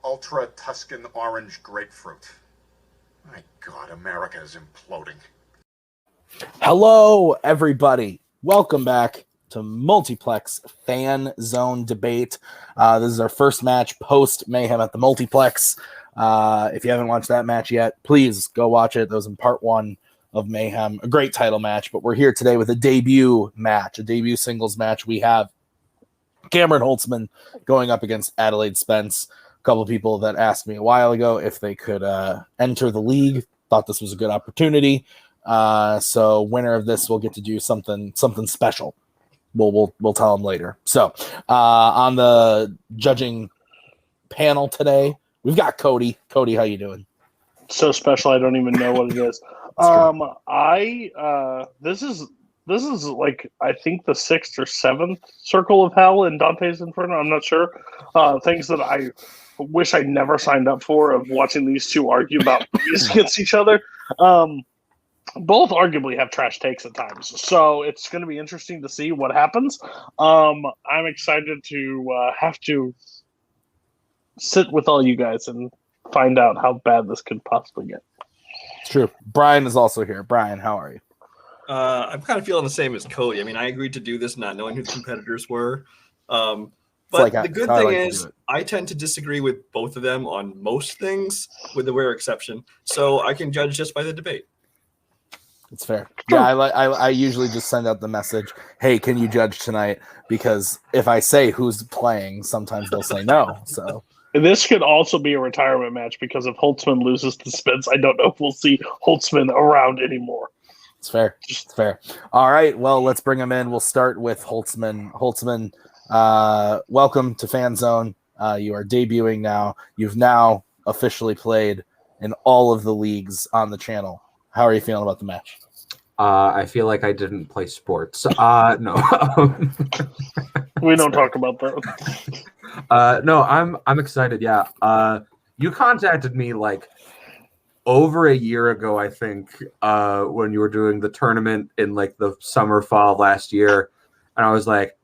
ultra Tuscan orange grapefruit. My God, America is imploding. Hello, everybody. Welcome back to Multiplex Fanzone debate. This is our first match post Mayhem at the Multiplex. If you haven't watched that match yet, please go watch it. That was in part 1 of Mayhem. A great title match, but we're here today with a debut match, a debut singles match. We have Cameron Holzmann going up against Adelaide Spence. A couple of people that asked me a while ago if they could enter the league. Thought this was a good opportunity. So winner of this will get to do something special. We'll tell them later. So on the judging panel today, we've got Cody. Cody, how you doing? So special, I don't even know what it is. This is like, I think the 6th or 7th Circle of Hell in Dante's Inferno. I'm not sure. Things that I wish I never signed up for, of watching these two argue about movies against each other. Both arguably have trash takes at times, so it's going to be interesting to see what happens. I'm excited to have to sit with all you guys and find out how bad this could possibly get. It's true. Brian is also here. Brian, how are you? I'm kind of feeling the same as Cody. I mean, I agreed to do this not knowing who the competitors were. But the good thing is I tend to disagree with both of them on most things, with the rare exception. So I can judge just by the debate. It's fair. Yeah, I usually just send out the message, hey, can you judge tonight? Because if I say who's playing, sometimes they'll say no. So this could also be a retirement match, because if Holtzmann loses to Spence, I don't know if we'll see Holtzmann around anymore. It's fair. It's fair. All right, well, let's bring him in. We'll start with Holtzmann. Holtzmann, welcome to Fanzone. You are debuting now. You've now officially played in all of the leagues on the channel. How are you feeling about the match? I feel like I didn't play sports. No. We don't talk about that. No, I'm excited. Yeah. You contacted me like over a year ago, I think, when you were doing the tournament in like the summer, fall of last year. And I was like,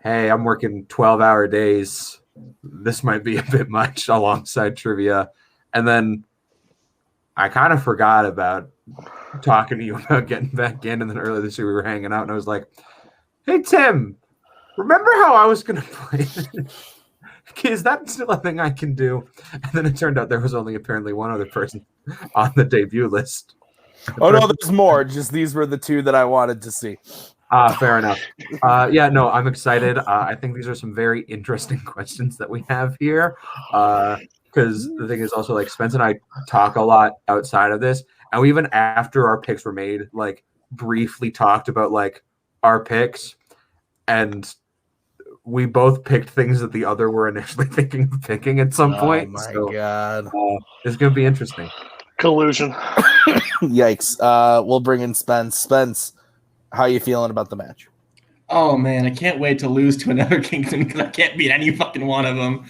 hey, I'm working 12-hour days. This might be a bit much alongside trivia. And then I kind of forgot about talking to you about getting back in. And then earlier this year we were hanging out and I was like, hey, Tim, remember how I was going to play? Is that still a thing I can do? And then it turned out there was only apparently one other person on the debut list. Oh, no, there's more. Just these were the two that I wanted to see. Fair enough. Yeah, no, I'm excited. I think these are some very interesting questions that we have here. Because the thing is also, like, Spence and I talk a lot outside of this. And we, even after our picks were made, like, briefly talked about, like, our picks. And we both picked things that the other were initially thinking of picking at some point. Oh, my God. It's going to be interesting. Collusion. Yikes. We'll bring in Spence. Spence, how are you feeling about the match? Oh, man, I can't wait to lose to another Kingston because I can't beat any fucking one of them.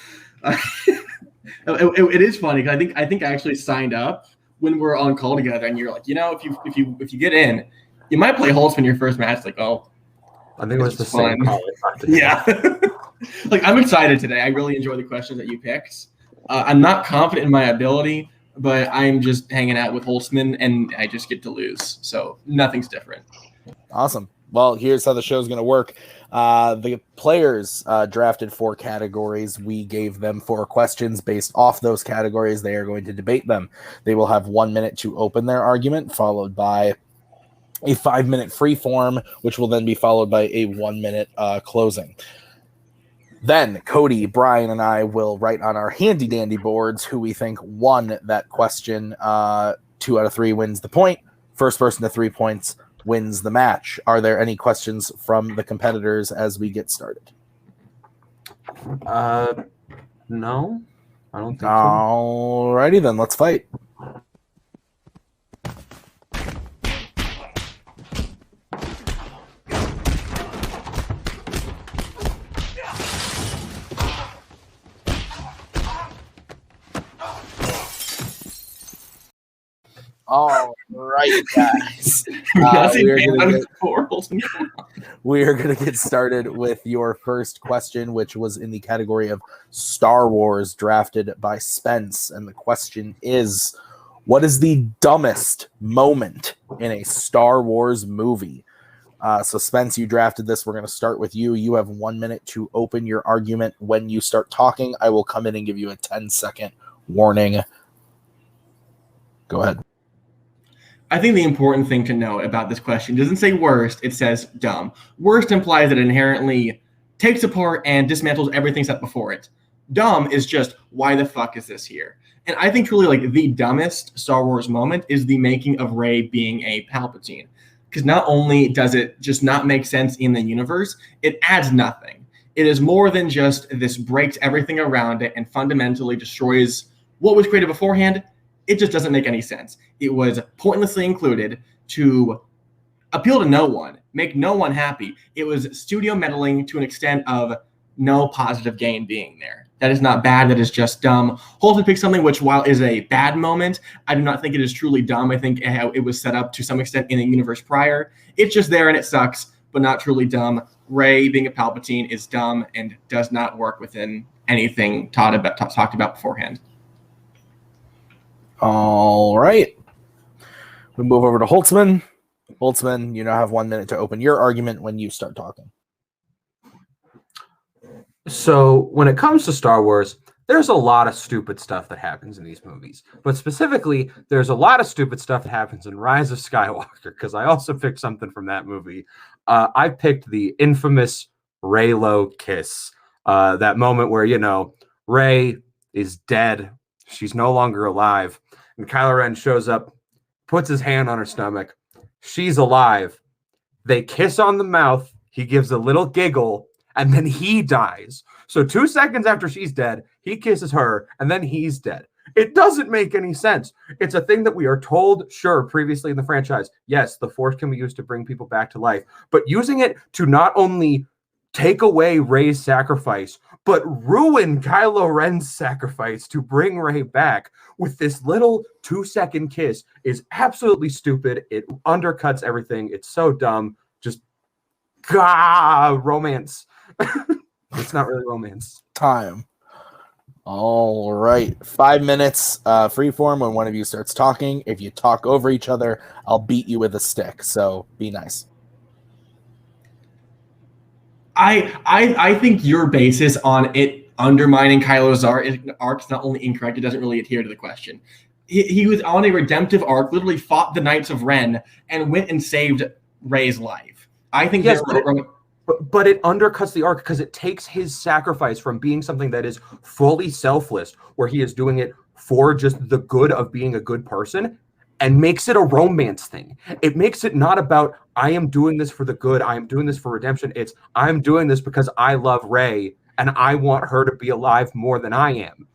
It is funny because I think I actually signed up when we're on call together, and you're like, you know, if you get in, you might play Holtzmann your first match. Like, oh, I think it was the same call. Yeah. Like, I'm excited today. I really enjoy the questions that you picked. I'm not confident in my ability, but I'm just hanging out with Holtzmann, and I just get to lose. So nothing's different. Awesome. Well, here's how the show's going to work. The players drafted 4 categories. We gave them 4 questions based off those categories. They are going to debate them. They will have 1 minute to open their argument, followed by a 5-minute free form, which will then be followed by a 1-minute closing. Then Cody, Brian, and I will write on our handy-dandy boards who we think won that question. 2 out of 3 wins the point. First person to 3 points wins the match. Are there any questions from the competitors as we get started? No, I don't think so. Alrighty then, let's fight. All right, guys. We are going to get started with your first question, which was in the category of Star Wars, drafted by Spence. And the question is, what is the dumbest moment in a Star Wars movie? So Spence, you drafted this. We're going to start with you. You have 1 minute to open your argument. When you start talking, I will come in and give you a 10-second warning. Go ahead. I think the important thing to know about this question doesn't say worst, it says dumb. Worst implies that it inherently takes apart and dismantles everything set before it. Dumb is just, why the fuck is this here? And I think truly like the dumbest Star Wars moment is the making of Rey being a Palpatine. Because not only does it just not make sense in the universe, it adds nothing. It is more than just this breaks everything around it and fundamentally destroys what was created beforehand. It just doesn't make any sense. It was pointlessly included to appeal to no one, make no one happy. It was studio meddling to an extent of no positive gain being there. That is not bad. That is just dumb. Holzmann picked something which, while is a bad moment, I do not think it is truly dumb. I think it was set up to some extent in the universe prior. It's just there and it sucks, but not truly dumb. Rey being a Palpatine is dumb and does not work within anything talked about beforehand. All right. We move over to Holzmann. Holzmann, you now have 1 minute to open your argument when you start talking. So when it comes to Star Wars, there's a lot of stupid stuff that happens in these movies. But specifically, there's a lot of stupid stuff that happens in Rise of Skywalker, because I also picked something from that movie. I picked the infamous Reylo kiss. That moment where, Rey is dead. She's no longer alive. And Kylo Ren shows up, puts his hand on her stomach. She's alive. They kiss on the mouth. He gives a little giggle, and then he dies. So 2 seconds after she's dead, he kisses her, and then he's dead. It doesn't make any sense. It's a thing that we are told, sure, previously in the franchise. Yes, the Force can be used to bring people back to life. But using it to not only take away Rey's sacrifice, but ruin Kylo Ren's sacrifice to bring Rey back with this little 2-second kiss is absolutely stupid. It undercuts everything. It's so dumb. Just, romance. It's not really romance. Time. All right. 5 minutes freeform when one of you starts talking. If you talk over each other, I'll beat you with a stick. So be nice. I think your basis on it undermining Kylo's arc is not only incorrect, it doesn't really adhere to the question. He was on a redemptive arc, literally fought the Knights of Ren, and went and saved Rey's life. I think yes, but it undercuts the arc because it takes his sacrifice from being something that is fully selfless, where he is doing it for just the good of being a good person, and makes it a romance thing. It makes it not about, I am doing this for the good, I am doing this for redemption. It's, I'm doing this because I love Rey, and I want her to be alive more than I am.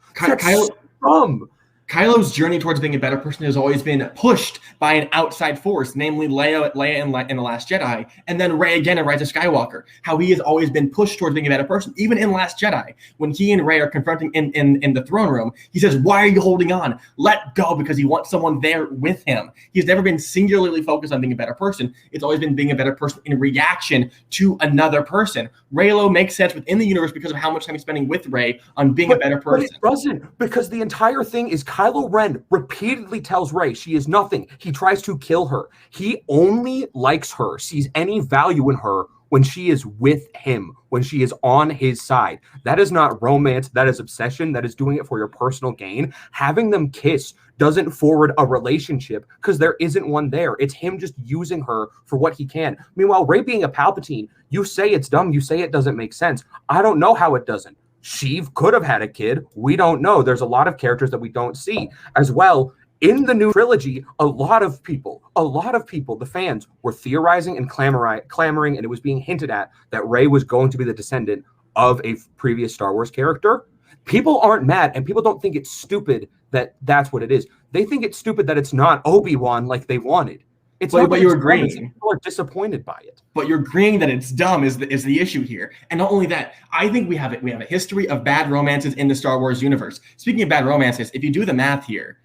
Kylo's journey towards being a better person has always been pushed by an outside force, namely Leia in The Last Jedi, and then Rey again in Rise of Skywalker. How he has always been pushed towards being a better person. Even in Last Jedi, when he and Rey are confronting in the throne room, he says, why are you holding on? Let go, because he wants someone there with him. He's never been singularly focused on being a better person. It's always been being a better person in reaction to another person. Reylo makes sense within the universe because of how much time he's spending with Rey on being a better person. But it doesn't, because the entire thing is Kylo Ren repeatedly tells Rey she is nothing. He tries to kill her. He only likes her, sees any value in her when she is with him, when she is on his side. That is not romance. That is obsession. That is doing it for your personal gain. Having them kiss doesn't forward a relationship because there isn't one there. It's him just using her for what he can. Meanwhile, Rey being a Palpatine, you say it's dumb. You say it doesn't make sense. I don't know how it doesn't. Sheev could have had a kid. We don't know. There's a lot of characters that we don't see as well. In the new trilogy, a lot of people, the fans, were theorizing and clamoring, and it was being hinted at that Rey was going to be the descendant of a previous Star Wars character. People aren't mad, and people don't think it's stupid that that's what it is. They think it's stupid that it's not Obi-Wan like they wanted. It's but, not but you're agreeing. People are disappointed by it. But you're agreeing that it's dumb is the issue here. And not only that, I think we have a history of bad romances in the Star Wars universe. Speaking of bad romances, if you do the math here,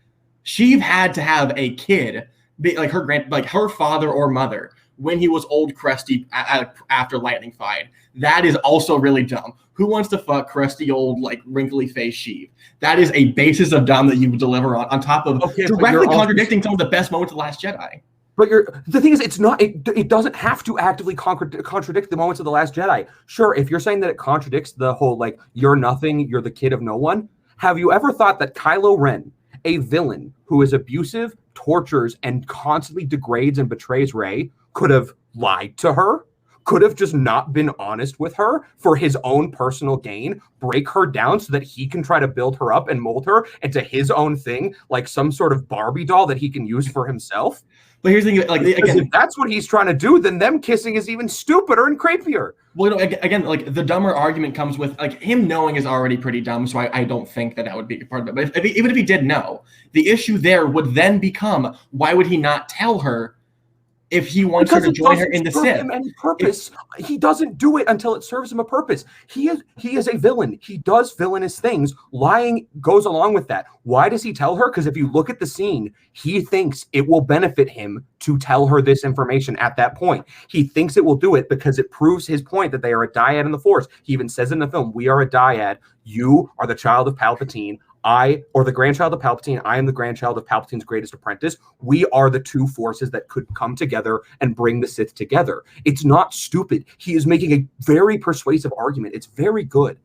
Sheev had to have a kid, like her father or mother, when he was old crusty after Lightning fied. That is also really dumb. Who wants to fuck crusty old like wrinkly face Sheev? That is a basis of dumb that you would deliver on top of directly contradicting some of the best moments of The Last Jedi. But the thing is, it's not. It doesn't have to actively contradict the moments of The Last Jedi. Sure, if you're saying that it contradicts the whole like you're nothing, you're the kid of no one. Have you ever thought that Kylo Ren, a villain who is abusive, tortures, and constantly degrades and betrays Rey, could have lied to her? Could have just not been honest with her for his own personal gain, break her down so that he can try to build her up and mold her into his own thing, like some sort of Barbie doll that he can use for himself? But here's the thing, like again, if that's what he's trying to do, then them kissing is even stupider and creepier. Well, again, like the dumber argument comes with like him knowing is already pretty dumb, so I don't think that would be a part of it. But even if he did know, the issue there would then become, why would he not tell her if he wants her to join her in the Sith? Any purpose. He doesn't do it until it serves him a purpose. He is a villain. He does villainous things. Lying goes along with that. Why does he tell her? Because if you look at the scene, he thinks it will benefit him to tell her this information at that point. He thinks it will do it because it proves his point that they are a dyad in the Force. He even says in the film, we are a dyad. You are the child of Palpatine. Or the grandchild of Palpatine, I am the grandchild of Palpatine's greatest apprentice. We are the two forces that could come together and bring the Sith together. It's not stupid. He is making a very persuasive argument. It's very good.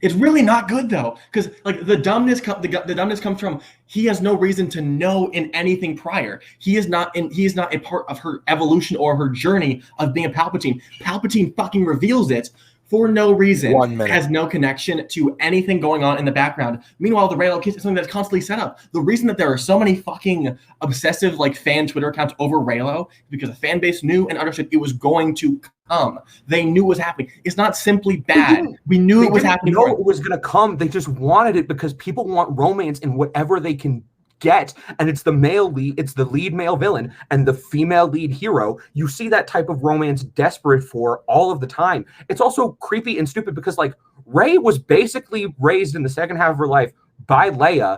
It's really not good though, because like the dumbness comes from he has no reason to know in anything prior. He is not a part of her evolution or her journey of being a Palpatine. Palpatine fucking reveals it for no reason. 1 minute. Has no connection to anything going on in the background. Meanwhile, the Reylo kiss is something that's constantly set up. The reason that there are so many fucking obsessive like fan Twitter accounts over Reylo is because the fan base knew and understood it was going to come. They knew it was happening. It's not simply bad. We knew it was happening. They didn't know it was going to come. They just wanted it because people want romance in whatever they can get, and it's the male lead, it's the lead male villain and the female lead hero. You see that type of romance desperate for all of the time. It's also creepy and stupid because like Rey was basically raised in the second half of her life by Leia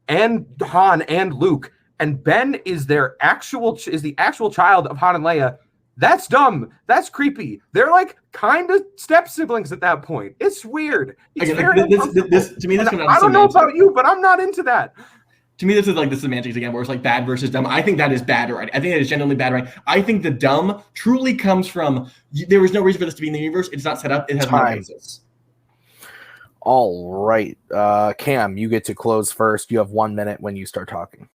and Han and Luke, and Ben is the actual child of Han and Leia. That's dumb. That's creepy. They're like kind of step siblings at that point. It's weird. It's this to me, this I don't know about you, but I'm not into that. To me, this is like the semantics again, where it's like bad versus dumb. I think that is bad, right? I think that is genuinely bad, right? I think the dumb truly comes from there was no reason for this to be in the universe. It's not set up. It has no basis. All right. Cam, you get to close first. You have 1 minute when you start talking.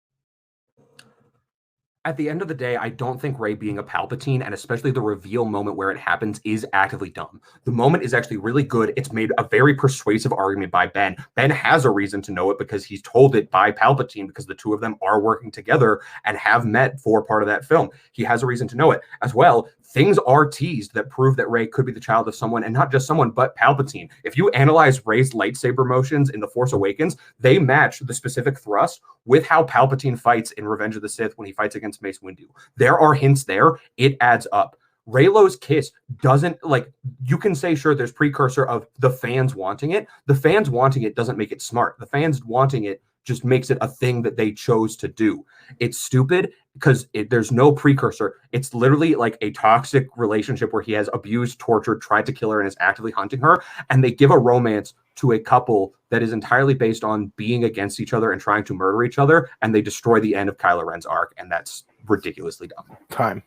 At the end of the day, I don't think Rey being a Palpatine, and especially the reveal moment where it happens, is actively dumb. The moment is actually really good. It's made a very persuasive argument by Ben. Ben has a reason to know it because he's told it by Palpatine, because the two of them are working together and have met for part of that film. He has a reason to know it. As well, things are teased that prove that Rey could be the child of someone, and not just someone, but Palpatine. If you analyze Rey's lightsaber motions in The Force Awakens, they match the specific thrust with how Palpatine fights in Revenge of the Sith when he fights against Mace Windu. There are hints there. It adds up. Reylo's kiss doesn't, like, you can say, sure, there's precursor of the fans wanting it. The fans wanting it doesn't make it smart. The fans wanting it just makes it a thing that they chose to do. It's stupid because there's no precursor. It's literally like a toxic relationship where he has abused, tortured, tried to kill her, and is actively hunting her. And they give a romance to a couple that is entirely based on being against each other and trying to murder each other. And they destroy the end of Kylo Ren's arc. And that's ridiculously dumb. Time.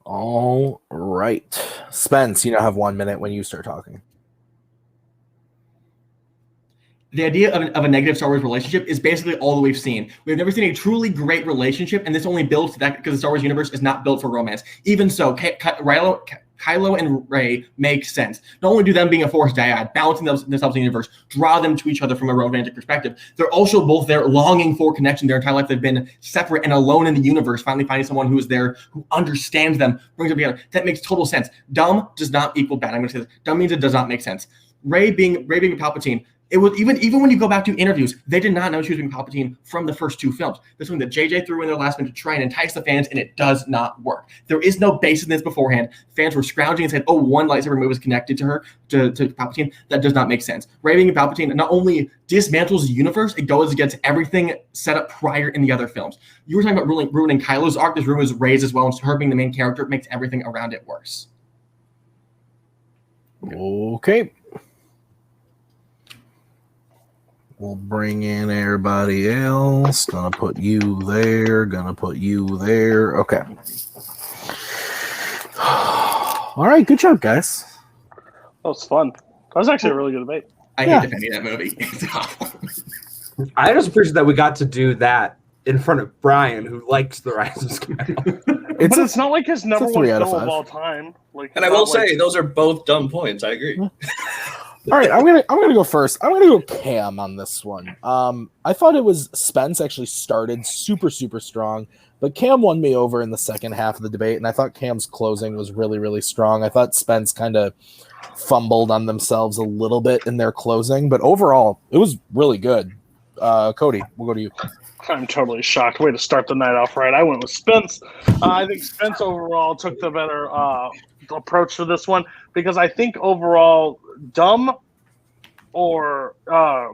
All right. Spence, you now have 1 minute when you start talking. The idea of a negative Star Wars relationship is basically all that we've seen. We've never seen a truly great relationship, and this only builds to that because the Star Wars universe is not built for romance. Even so, Kylo and Rey make sense. Not only do them being a Force dyad, balancing themselves in the universe, draw them to each other from a romantic perspective, they're also both there longing for connection their entire life. They've been separate and alone in the universe, finally finding someone who is there, who understands them, brings them together. That makes total sense. Dumb does not equal bad. I'm going to say this. Dumb means it does not make sense. Rey being a Palpatine, It was even when you go back to interviews, they did not know she was being Palpatine from the first 2 films. This one that JJ threw in their last minute to try and entice the fans, and it does not work. There is no basis in this beforehand. Fans were scrounging and said, "Oh, one lightsaber move is connected to her to Palpatine." That does not make sense. Rey being Palpatine not only dismantles the universe, it goes against everything set up prior in the other films. You were talking about ruining Kylo's arc. This ruins Rey's as well, and so her being the main character makes everything around it worse. Okay. We'll bring in everybody else. Gonna put you there. Gonna put you there. Okay. All right. Good job, guys. That was fun. That was actually a really good debate. I hate defending that movie. It's awful. I just appreciate that we got to do that in front of Brian, who likes The Rise of Skywalker. But it's not like his number one 3 out of film 5. of all time. Like, And I will say, those are both dumb points. I agree. All right, I'm gonna go first. I'm gonna go Cam on this one. I thought it was Spence actually started super strong, but Cam won me over in the second half of the debate, and I thought Cam's closing was really strong. I thought Spence kind of fumbled on themselves a little bit in their closing, but overall it was really good. Cody, we'll go to you. I'm totally shocked. Way to start the night off right. I went with Spence. I think Spence overall took the better approach to this one because I think overall dumb or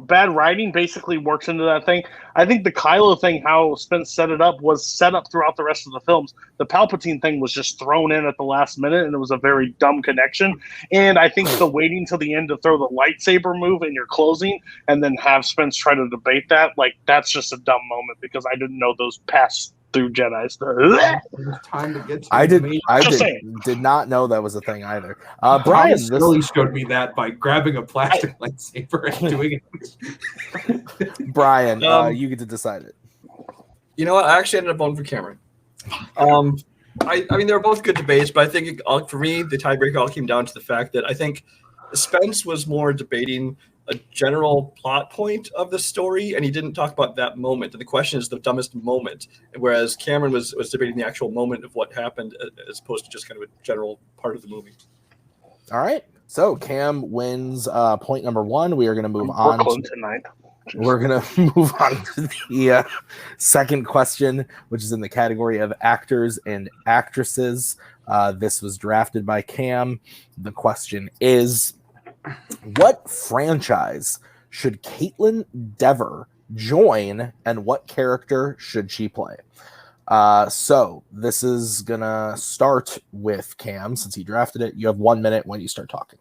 bad writing basically works into that thing. I think the Kylo thing, how Spence set it up, was set up throughout the rest of the films. The Palpatine thing was just thrown in at the last minute, and it was a very dumb connection. And I think the waiting till the end to throw the lightsaber move in your closing and then have Spence try to debate that, like, that's just a dumb moment because I didn't know those pass through Jedi's. Time to get to I me. did not know that was a thing either. Brian really showed me that by grabbing a plastic lightsaber and doing it. Brian, you get to decide it. You know what? I actually ended up voting for Cameron. I mean, they were both good debates, but I think for me, the tiebreaker all came down to the fact that I think Spence was more debating a general plot point of the story, and he didn't talk about that moment. And the question is the dumbest moment, whereas Cameron was debating the actual moment of what happened as opposed to just kind of a general part of the movie. All right. So Cam wins point number 1. We are going to move on tonight. We're going to move on to the second question, which is in the category of actors and actresses. This was drafted by Cam. The question is, what franchise should Caitlin Dever join, and what character should she play? So this is going to start with Cam, since he drafted it. You have 1 minute when you start talking.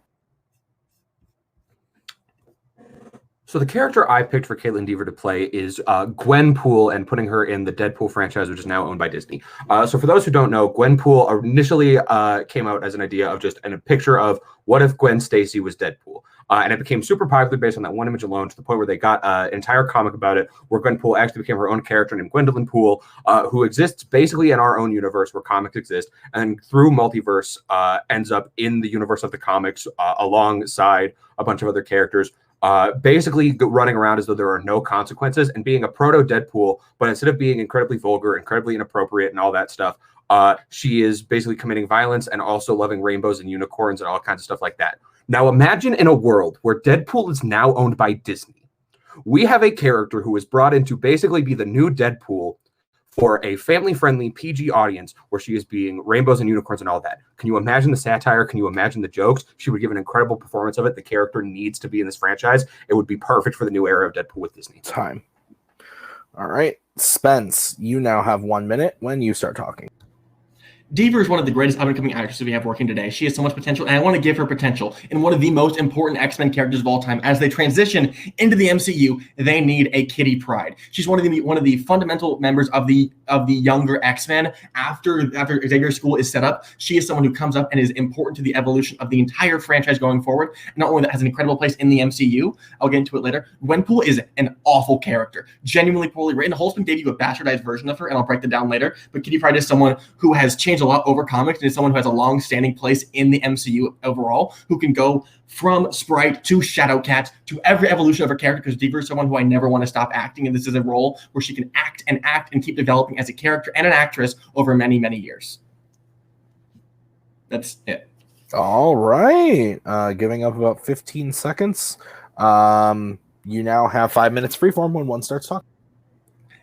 So the character I picked for Caitlin Dever to play is Gwenpool, and putting her in the Deadpool franchise, which is now owned by Disney. So for those who don't know, Gwenpool initially came out as an idea of just a picture of what if Gwen Stacy was Deadpool. And it became super popular based on that one image alone, to the point where they got an entire comic about it, where Gwenpool actually became her own character named Gwendolyn Poole, who exists basically in our own universe where comics exist, and through multiverse ends up in the universe of the comics alongside a bunch of other characters, basically running around as though there are no consequences and being a proto-Deadpool, but instead of being incredibly vulgar, incredibly inappropriate, and all that stuff, she is basically committing violence and also loving rainbows and unicorns and all kinds of stuff like that. Now imagine in a world where Deadpool is now owned by Disney. We have a character who is brought in to basically be the new Deadpool for a family-friendly PG audience, where she is being rainbows and unicorns and all that. Can you imagine the satire? Can you imagine the jokes? She would give an incredible performance of it. The character needs to be in this franchise. It would be perfect for the new era of Deadpool with Disney. Time. All right. Spence, you now have 1 minute when you start talking. Dever is one of the greatest up-and-coming actresses we have working today. She has so much potential, and I want to give her potential in one of the most important X-Men characters of all time. As they transition into the MCU, they need a Kitty Pryde. She's one of the fundamental members of the younger X-Men. After Xavier School is set up, she is someone who comes up and is important to the evolution of the entire franchise going forward. Not only that, has an incredible place in the MCU. I'll get into it later. Gwenpool is an awful character, genuinely poorly written. Holzmann gave you a bastardized version of her, and I'll break that down later. But Kitty Pryde is someone who has changed a lot over comics, and is someone who has a long-standing place in the MCU overall, who can go from Sprite to Shadowcat to every evolution of her character, because Dever is someone who I never want to stop acting, and this is a role where she can act and keep developing as a character and an actress over many, many years. That's it. All right. Giving up about 15 seconds. you now have 5 minutes freeform when one starts talking.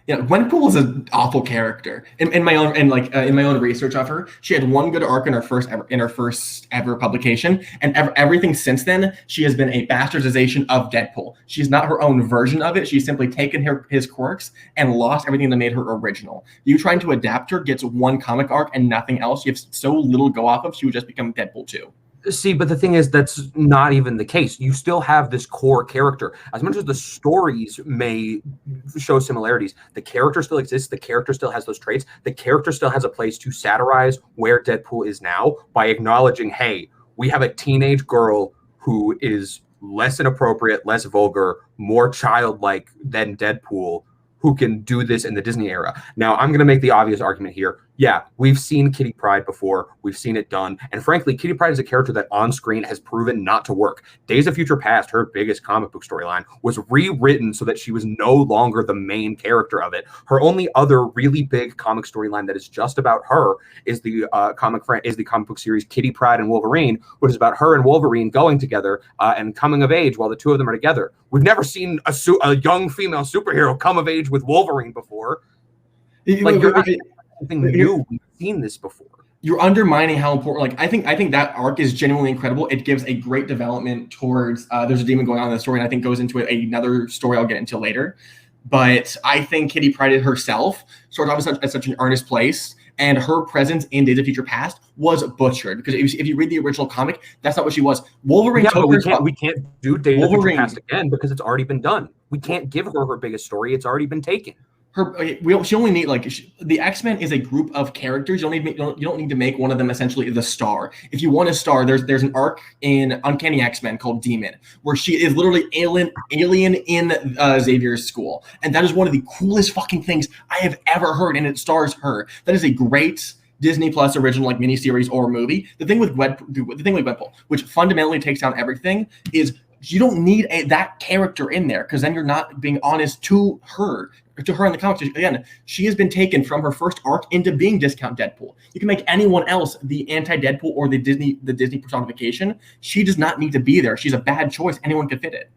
Yeah, Gwenpool is an awful character. In my own research of her, she had one good arc in her first ever publication, and everything since then, she has been a bastardization of Deadpool. She's not her own version of it. She's simply taken his quirks and lost everything that made her original. You trying to adapt her gets one comic arc and nothing else. You have so little to go off of. She would just become Deadpool 2. See, but the thing is, that's not even the case. You still have this core character. As much as the stories may show similarities, the character still exists. The character still has those traits. The character still has a place to satirize where Deadpool is now by acknowledging, hey, we have a teenage girl who is less inappropriate, less vulgar, more childlike than Deadpool, who can do this in the Disney era. Now, I'm going to make the obvious argument here. Yeah, we've seen Kitty Pryde before. We've seen it done. And frankly, Kitty Pryde is a character that on screen has proven not to work. Days of Future Past, her biggest comic book storyline, was rewritten so that she was no longer the main character of it. Her only other really big comic storyline that is just about her is the comic book series Kitty Pryde and Wolverine, which is about her and Wolverine going together and coming of age while the two of them are together. We've never seen a young female superhero come of age with Wolverine before. Like, you're not something new. We've seen this before. You're undermining how important. Like, I think that arc is genuinely incredible. It gives a great development towards. There's a demon going on in the story, and I think goes into another story I'll get into later. But I think Kitty Pryde herself started off at such an earnest place, and her presence in Days of Future Past was butchered. Because if you read the original comic, that's not what she was. Wolverine. Yeah, we can't do Days of Future Past again because it's already been done. We can't give her biggest story. It's already been taken. She only need the X-Men is a group of characters. You don't need to make one of them essentially the star. If you want a star, there's an arc in Uncanny X-Men called Demon, where she is literally alien in Xavier's school, and that is one of the coolest fucking things I have ever heard, and it stars her. That is a great Disney Plus original miniseries or movie. The thing with Gwenpool, which fundamentally takes down everything, is you don't need that character in there, because then you're not being honest to her in the comics. Again, she has been taken from her first arc into being discount Deadpool. You can make anyone else the anti-Deadpool or the Disney personification. She does not need to be there. She's a bad choice. Anyone could fit it.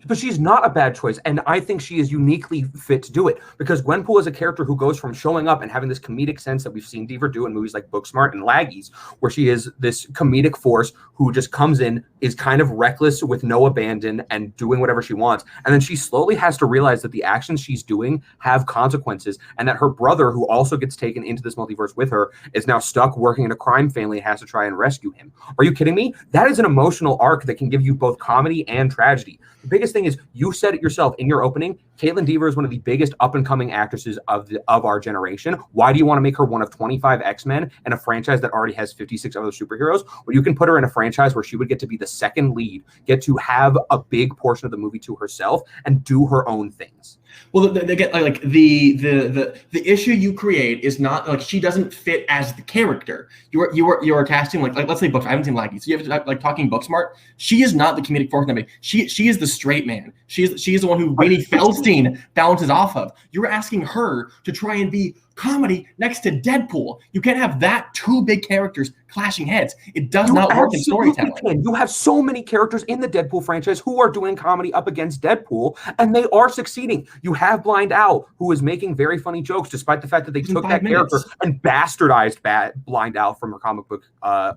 But she's not a bad choice, and I think she is uniquely fit to do it, because Gwenpool is a character who goes from showing up and having this comedic sense that we've seen Deaver do in movies like Booksmart and Laggies, where she is this comedic force who just comes in, is kind of reckless with no abandon and doing whatever she wants, and then she slowly has to realize that the actions she's doing have consequences, and that her brother, who also gets taken into this multiverse with her, is now stuck working in a crime family and has to try and rescue him. Are you kidding me? That is an emotional arc that can give you both comedy and tragedy. The biggest thing is, you said it yourself in your opening, Caitlin Deaver is one of the biggest up-and-coming actresses of our generation. Why do you want to make her one of 25 X-Men in a franchise that already has 56 other superheroes? Well, you can put her in a franchise where she would get to be the second lead, get to have a big portion of the movie to herself, and do her own things. Well, they get the issue you create is not she doesn't fit as the character. You are casting let's say Books. I haven't seen Laggy, so you have to talking Booksmart. She is not the comedic force. She is the straight man. She is the one who Rainey Feldstein bounces off of. You're asking her to try and be comedy next to Deadpool. You can't have that two big characters clashing heads. It does not work in storytelling. You have so many characters in the Deadpool franchise who are doing comedy up against Deadpool, and they are succeeding. You have Blind Owl, who is making very funny jokes, despite the fact that they took that character and bastardized Blind Owl from her comic book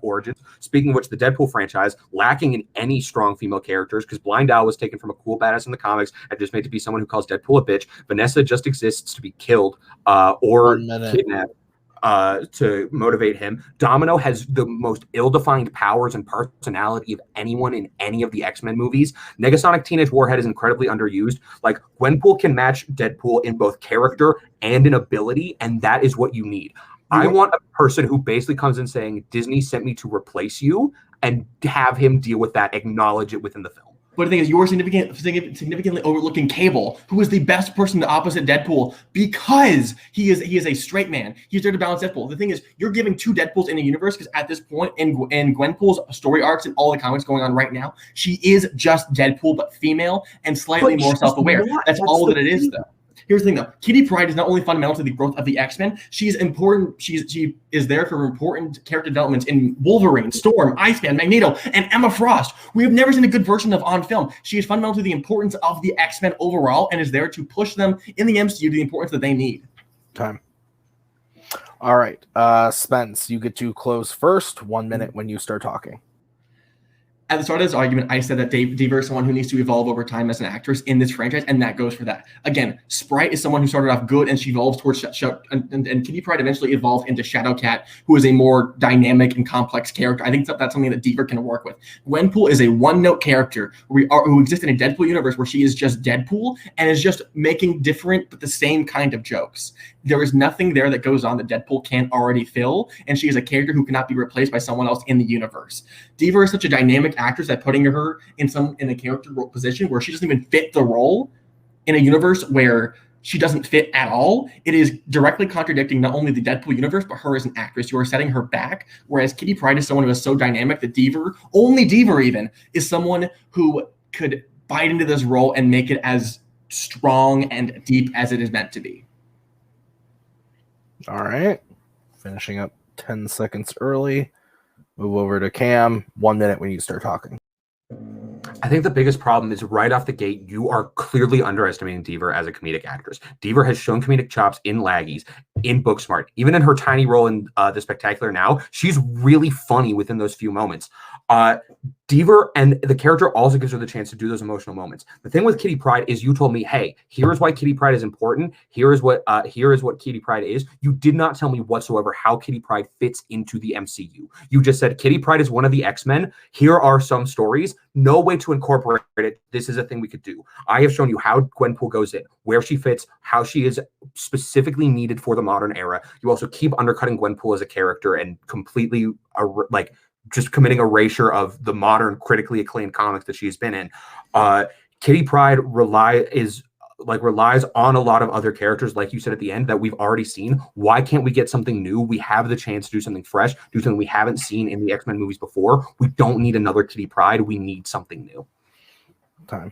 origins. Speaking of which, the Deadpool franchise, lacking in any strong female characters, because Blind Owl was taken from a cool badass in the comics and just made to be someone who calls Deadpool a bitch. Vanessa just exists to be killed or kidnapped to motivate him. Domino has the most ill-defined powers and personality of anyone in any of the X-Men movies. Negasonic Teenage Warhead is incredibly underused. Gwenpool can match Deadpool in both character and in ability, and that is what you need. I want a person who basically comes in saying, Disney sent me to replace you, and have him deal with that, acknowledge it within the film. But the thing is, you're significantly overlooking Cable, who is the best person to opposite Deadpool because he is a straight man. He's there to balance Deadpool. The thing is, you're giving two Deadpools in a universe because at this point in Gwenpool's story arcs and all the comics going on right now, she is just Deadpool but female and slightly more self-aware. That's all that it is, though. Here's the thing, though. Kitty Pryde is not only fundamental to the growth of the X-Men, she's important. She is there for important character developments in Wolverine, Storm, Iceman, Magneto, and Emma Frost. We have never seen a good version of on film. She is fundamental to the importance of the X-Men overall and is there to push them in the MCU to the importance that they need. Time. All right. Spence, you get to close first. 1 minute when you start talking. At the start of this argument, I said that Deaver is someone who needs to evolve over time as an actress in this franchise, and that goes for that. Again, Sprite is someone who started off good, and she evolves towards and Kitty Pryde eventually evolved into Shadowcat, who is a more dynamic and complex character. I think that's something that Deaver can work with. Gwenpool is a one-note character who exists in a Deadpool universe where she is just Deadpool and is just making different but the same kind of jokes. There is nothing there that goes on that Deadpool can't already fill, and she is a character who cannot be replaced by someone else in the universe. Deaver is such a dynamic actress that putting her in a character role position where she doesn't even fit the role in a universe where she doesn't fit at all, it is directly contradicting not only the Deadpool universe, but her as an actress. You are setting her back, whereas Kitty Pryde is someone who is so dynamic that only Deaver even, is someone who could bite into this role and make it as strong and deep as it is meant to be. All right. Finishing up 10 seconds early. Move over to Cam. 1 minute when you start talking. I think the biggest problem is right off the gate, you are clearly underestimating Deaver as a comedic actress. Deaver has shown comedic chops in Laggies, in Booksmart, even in her tiny role in The Spectacular Now. She's really funny within those few moments. Deaver and the character also gives her the chance to do those emotional moments. The thing with Kitty Pryde is you told me, hey, here's why Kitty Pryde is important. Here is what Kitty Pryde is. You did not tell me whatsoever how Kitty Pryde fits into the MCU. You just said Kitty Pryde is one of the X-Men. Here are some stories. No way to incorporate it. This is a thing we could do. I have shown you how Gwenpool goes in, where she fits, how she is specifically needed for the modern era. You also keep undercutting Gwenpool as a character and completely just committing erasure of the modern critically acclaimed comics that she's been in. Kitty Pryde relies on a lot of other characters, like you said at the end, that we've already seen. Why can't we get something new? We have the chance to do something fresh, do something we haven't seen in the X-Men movies before. We don't need another Kitty Pryde. We need something new. Time.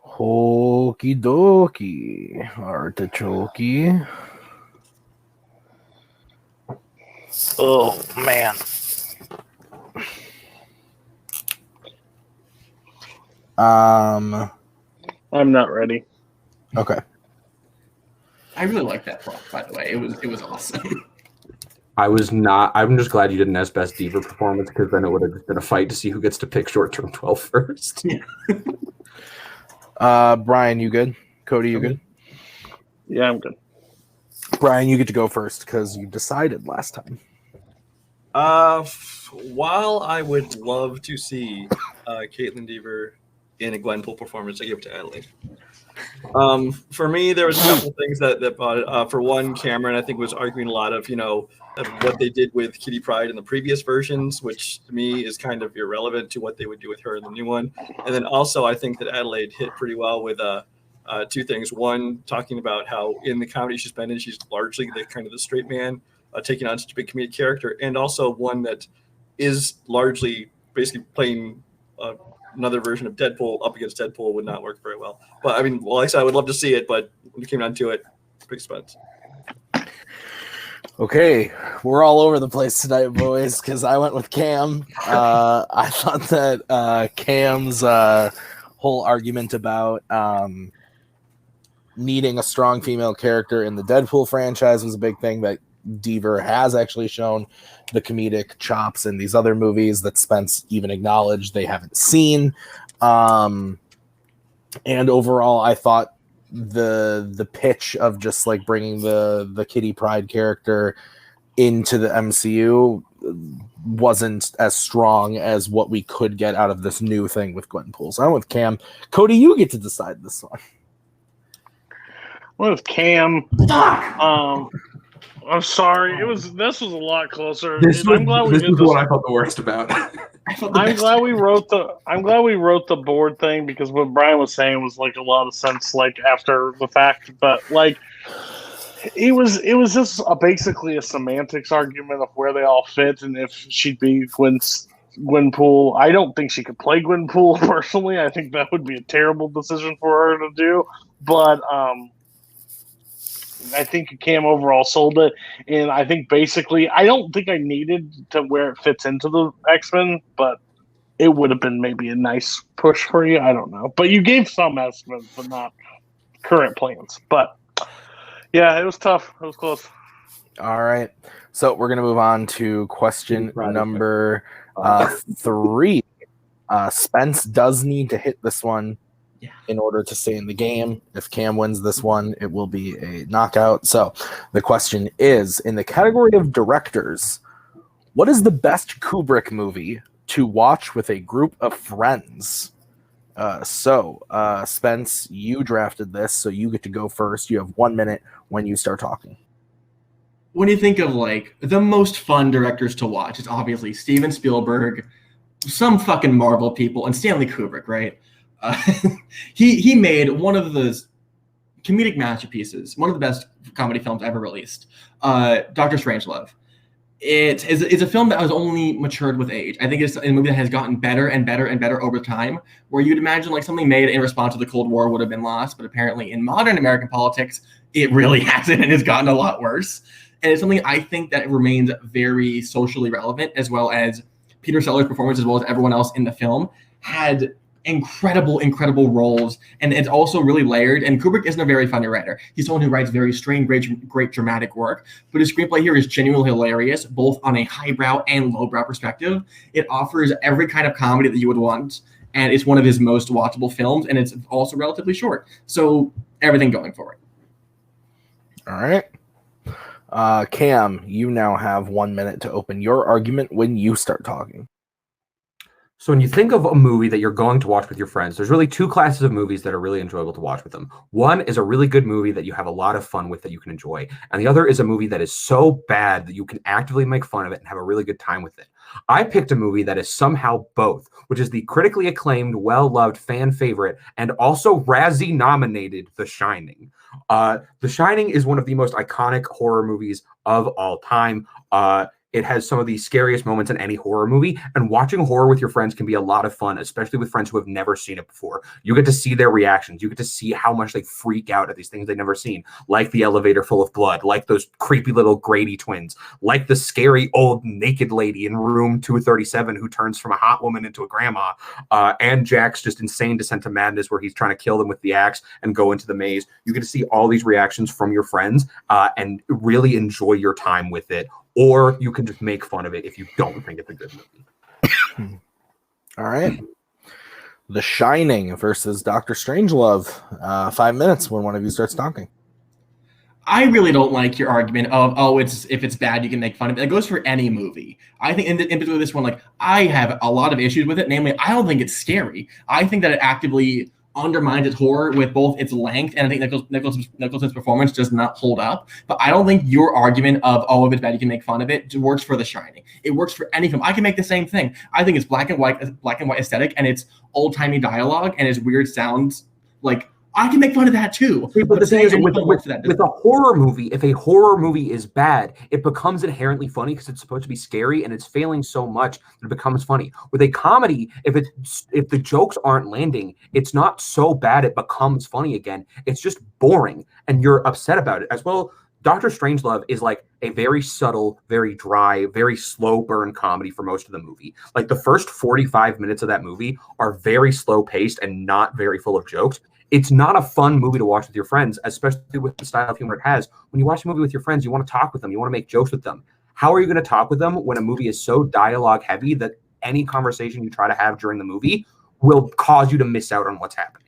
Okie dokie. Artichoke. Oh, man. I'm not ready. Okay. I really like that prop, by the way. It was awesome. I'm just glad you didn't ask best Deaver performance, because then it would have been a fight to see who gets to pick short-term 12 first. Yeah. Brian, you good? Cody, you good? Yeah, I'm good. Brian, you get to go first because you decided last time. While I would love to see Caitlin Deaver in a Gwenpool performance, I give it to Adelaide. For me, there was a couple things that brought it. For one, Cameron, I think, was arguing a lot of, of what they did with Kitty Pryde in the previous versions, which to me is kind of irrelevant to what they would do with her in the new one. And then also, I think that Adelaide hit pretty well with two things. One, talking about how in the comedy she's been in, she's largely the straight man, taking on such a big comedic character, and also one that is largely basically playing another version of Deadpool up against Deadpool would not work very well. But I mean, like I said, I would love to see it, but when it came down to it, big Spence. Okay, we're all over the place tonight, boys, because I went with Cam. I thought that Cam's whole argument about needing a strong female character in the Deadpool franchise was a big thing, that Deaver has actually shown the comedic chops in these other movies that Spence even acknowledged they haven't seen. And overall, I thought the pitch of just like bringing the Kitty Pryde character into the MCU wasn't as strong as what we could get out of this new thing with Gwenpool. So I'm with Cam. Cody, you get to decide this one. I'm with Cam. I'm sorry. This was a lot closer. I'm glad we did this. What I felt the worst about. I'm glad we wrote the board thing, because what Brian was saying was like a lot of sense, like after the fact. But like, it was just basically a semantics argument of where they all fit and if she'd be Gwenpool. I don't think she could play Gwenpool personally. I think that would be a terrible decision for her to do. but I think Cam overall sold it, and I think basically I don't think I needed to where it fits into the X-Men, but it would have been maybe a nice push for you. I don't know, but you gave some estimates, but not current plans. But yeah, it was tough. It was close. All right, so we're gonna move on to question number 3. Spence does need to hit this one in order to stay in the game. If Cam wins this one, it will be a knockout. So the question is, in the category of directors, what is the best Kubrick movie to watch with a group of friends? Spence, you drafted this, so you get to go first. You have 1 minute when you start talking. When you think of like the most fun directors to watch, it's obviously Steven Spielberg, some fucking Marvel people, and Stanley Kubrick, right? He made one of the comedic masterpieces, one of the best comedy films ever released, Dr. Strangelove. It's a film that was only matured with age. I think it's a movie that has gotten better and better and better over time, where you'd imagine like something made in response to the Cold War would have been lost, but apparently in modern American politics, it really hasn't, and it's gotten a lot worse. And it's something I think that remains very socially relevant, as well as Peter Sellers' performance, as well as everyone else in the film, had incredible roles, and it's also really layered. And Kubrick isn't a very funny writer. He's someone who writes very strange, great dramatic work, but his screenplay here is genuinely hilarious, both on a highbrow and lowbrow perspective. It offers every kind of comedy that you would want, and it's one of his most watchable films, and it's also relatively short. So everything going for it. All right. Cam, you now have 1 minute to open your argument when you start talking. So when you think of a movie that you're going to watch with your friends, there's really 2 classes of movies that are really enjoyable to watch with them. One is a really good movie that you have a lot of fun with that you can enjoy. And the other is a movie that is so bad that you can actively make fun of it and have a really good time with it. I picked a movie that is somehow both, which is the critically acclaimed, well-loved fan favorite, and also Razzie nominated The Shining. The Shining is one of the most iconic horror movies of all time. It has some of the scariest moments in any horror movie, and watching horror with your friends can be a lot of fun, especially with friends who have never seen it before. You get to see their reactions. You get to see how much they freak out at these things they've never seen, like the elevator full of blood, like those creepy little Grady twins, like the scary old naked lady in room 237 who turns from a hot woman into a grandma, and Jack's just insane descent to madness where he's trying to kill them with the axe and go into the maze. You get to see all these reactions from your friends and really enjoy your time with it. Or you can just make fun of it if you don't think it's a good movie. All right. The Shining versus Dr. Strangelove. 5 minutes when one of you starts talking. I really don't like your argument of, if it's bad, you can make fun of it. It goes for any movie. I think in particular this one, like, I have a lot of issues with it. Namely, I don't think it's scary. I think that it actively undermines its horror with both its length, and I think Nicholson's performance does not hold up. But I don't think your argument of, if it's bad, you can make fun of it, works for The Shining. It works for any film. I can make the same thing. I think it's black and white aesthetic, and it's old-timey dialogue, and its weird sounds. Like, I can make fun of that too. But the thing is, with a horror movie, if a horror movie is bad, it becomes inherently funny because it's supposed to be scary, and it's failing so much that it becomes funny. With a comedy, if the jokes aren't landing, it's not so bad it becomes funny again. It's just boring, and you're upset about it as well. Dr. Strangelove is like a very subtle, very dry, very slow burn comedy for most of the movie. Like the first 45 minutes of that movie are very slow paced and not very full of jokes. It's not a fun movie to watch with your friends, especially with the style of humor it has. When you watch a movie with your friends, you want to talk with them. You want to make jokes with them. How are you going to talk with them when a movie is so dialogue heavy that any conversation you try to have during the movie will cause you to miss out on what's happening?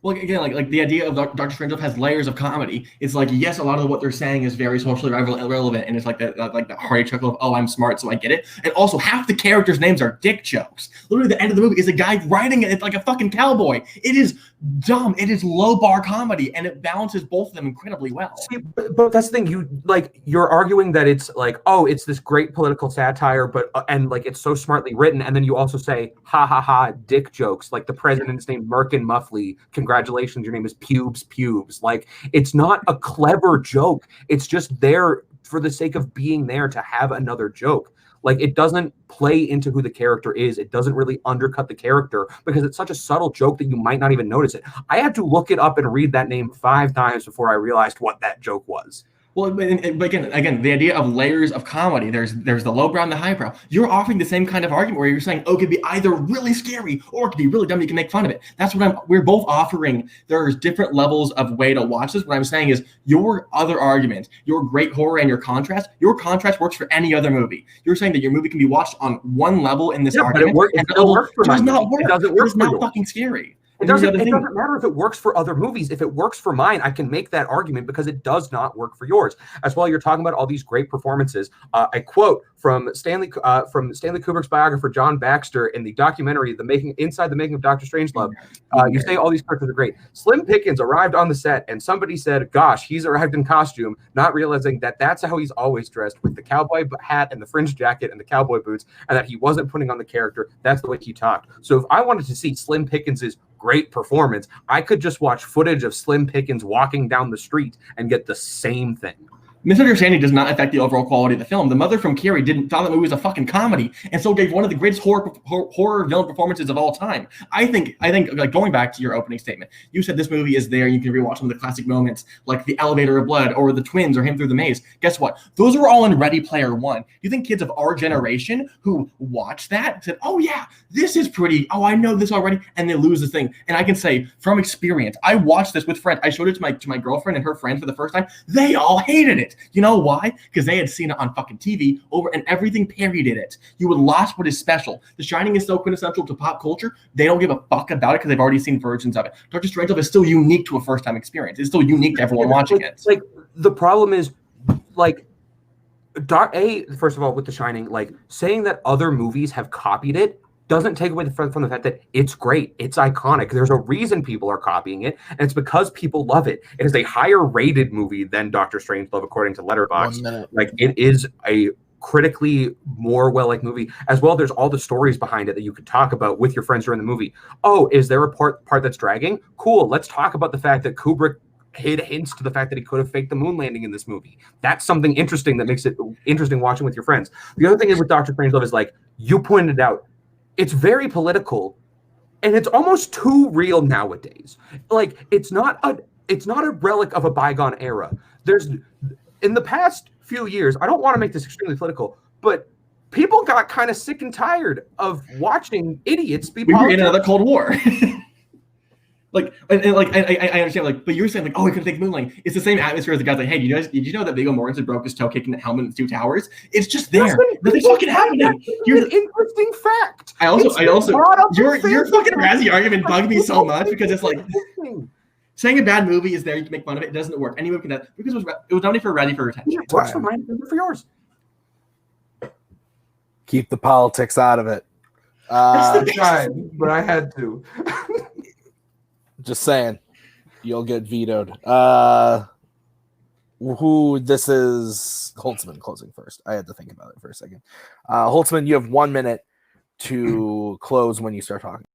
Well, again, like the idea of Dr. Strangelove has layers of comedy. It's like, yes, a lot of what they're saying is very socially relevant, and it's like that hearty chuckle of, I'm smart, so I get it. And also, half the characters' names are dick jokes. Literally, the end of the movie is a guy riding it like a fucking cowboy. It is dumb. It is low bar comedy, and it balances both of them incredibly well. See, but that's the thing. You're arguing that it's like, it's this great political satire, but and like it's so smartly written, and then you also say, ha ha ha, dick jokes. Like the president's named Merkin Muffley. Congratulations, your name is Pubes. Like, it's not a clever joke. It's just there for the sake of being there to have another joke. Like, it doesn't play into who the character is. It doesn't really undercut the character because it's such a subtle joke that you might not even notice it. I had to look it up and read that name 5 times before I realized what that joke was. Well, but again, the idea of layers of comedy, there's the lowbrow and the highbrow. You're offering the same kind of argument where you're saying, oh, it could be either really scary or it could be really dumb. You can make fun of it. That's what we're both offering. There's different levels of way to watch this. What I'm saying is your other argument, your great horror and your contrast works for any other movie. You're saying that your movie can be watched on one level in this argument. But it still works for does not work. It doesn't work. It's not fucking scary. It doesn't matter if it works for other movies. If it works for mine, I can make that argument because it does not work for yours. As well, you're talking about all these great performances. I quote from Stanley Kubrick's biographer John Baxter in the documentary Inside the Making of Dr. Strangelove. You say all these characters are great. Slim Pickens arrived on the set and somebody said, gosh, he's arrived in costume, not realizing that that's how he's always dressed, with the cowboy hat and the fringe jacket and the cowboy boots, and that he wasn't putting on the character. That's the way he talked. So if I wanted to see Slim Pickens's great performance, I could just watch footage of Slim Pickens walking down the street and get the same thing. Misunderstanding does not affect the overall quality of the film. The mother from Carrie thought that movie was a fucking comedy, and so gave one of the greatest horror villain performances of all time. I think, like, going back to your opening statement, you said this movie is there, and you can rewatch some of the classic moments, like the elevator of blood, or the twins, or him through the maze. Guess what? Those were all in Ready Player One. You think kids of our generation who watched that said, "Oh yeah, this is pretty. Oh, I know this already," and they lose the thing? And I can say from experience, I watched this with friends. I showed it to my girlfriend and her friends for the first time. They all hated it. You know why? Because they had seen it on fucking TV and everything parodied it. You would lost what is special. The Shining is so quintessential to pop culture. They don't give a fuck about it because they've already seen versions of it. Dr. Strangelove is still unique to a first-time experience. It's still unique to everyone watching it. Like, the problem is, like, first of all, with The Shining, like, saying that other movies have copied it doesn't take away from the fact that it's great. It's iconic. There's a reason people are copying it, and it's because people love it. It is a higher rated movie than Doctor Strangelove, according to Letterboxd. Like, it is a critically more well-liked movie. As well, there's all the stories behind it that you could talk about with your friends during the movie. Oh, is there a part that's dragging? Cool. Let's talk about the fact that Kubrick hid hints to the fact that he could have faked the moon landing in this movie. That's something interesting that makes it interesting watching with your friends. The other thing is with Doctor Strangelove is, like, you pointed out, it's very political, and it's almost too real nowadays. Like, it's not a relic of a bygone era. There's, in the past few years, I don't want to make this extremely political, but people got kind of sick and tired of watching idiots be political. We were in another Cold War. Like, I understand, like, but you're saying, like, oh, it could take moonlighting. It's the same atmosphere as the guys like, hey, did you know that Viggo Mortensen broke his toe kicking the helmet in the two towers? It's just there. Nothing's fucking happening. Here's an interesting fact. I also, your fucking Razzie argument bugged me so much because it's like, saying a bad movie is there, you can make fun of it. It doesn't work. Any movie can do that because it was nominated for Razzie for attention. It works for mine, for yours. Keep the politics out of it. But I had to. Just saying, you'll get vetoed. This is Holzmann closing first. I had to think about it for a second. Holzmann, you have 1 minute to close when you start talking.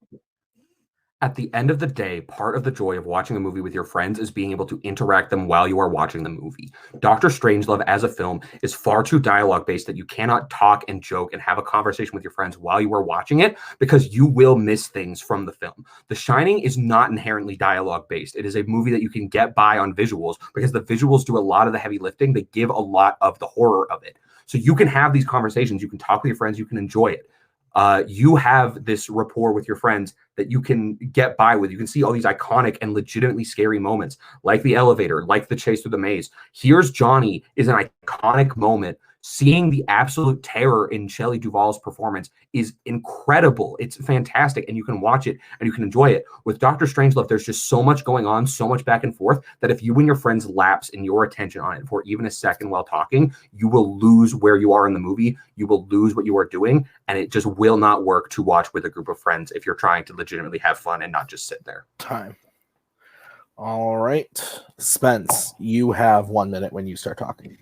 At the end of the day, part of the joy of watching a movie with your friends is being able to interact them while you are watching the movie. Doctor Strangelove as a film is far too dialogue-based that you cannot talk and joke and have a conversation with your friends while you are watching it because you will miss things from the film. The Shining is not inherently dialogue-based. It is a movie that you can get by on visuals because the visuals do a lot of the heavy lifting. They give a lot of the horror of it. So you can have these conversations. You can talk with your friends. You can enjoy it. You have this rapport with your friends that you can get by with. You can see all these iconic and legitimately scary moments, like the elevator, like the chase through the maze. Here's Johnny is an iconic moment. Seeing the absolute terror in Shelley Duvall's performance is incredible. It's fantastic, and you can watch it and you can enjoy it. With Doctor Strangelove, there's just so much going on, so much back and forth, that if you and your friends lapse in your attention on it for even a second while talking, you will lose where you are in the movie. You will lose what you are doing, and it just will not work to watch with a group of friends if you're trying to legitimately have fun and not just sit there. Time. All right. Spence, you have 1 minute when you start talking.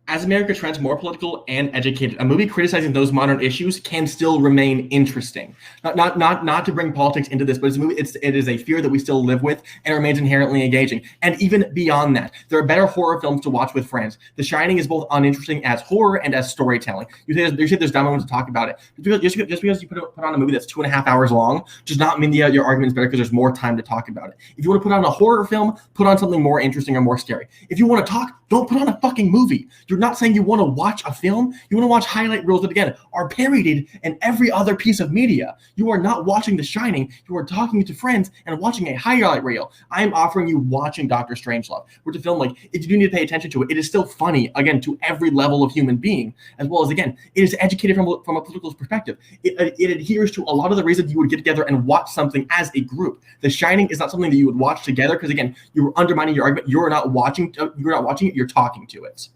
as America trends more political and educated, a movie criticizing those modern issues can still remain interesting. Not to bring politics into this, but it's a movie. It is a fear that we still live with and remains inherently engaging. And even beyond that, there are better horror films to watch with friends. The Shining is both uninteresting as horror and as storytelling. You say there's dumb ones to talk about it. Just because you put on a movie that's 2.5 hours long does not mean your argument is better because there's more time to talk about it. If you want to put on a horror film, put on something more interesting or more scary. If you want to talk, don't put on a fucking movie. You're not saying you want to watch a film. You want to watch highlight reels that, again, are parodied in every other piece of media. You are not watching The Shining. You are talking to friends and watching a highlight reel. I am offering you watching Doctor Strangelove, which is a film, like, if you do need to pay attention to it, it is still funny, again, to every level of human being, as well as, again, it is educated from a political perspective. It adheres to a lot of the reasons you would get together and watch something as a group. The Shining is not something that you would watch together because, again, you're undermining your argument. You're not watching it. You're talking to it.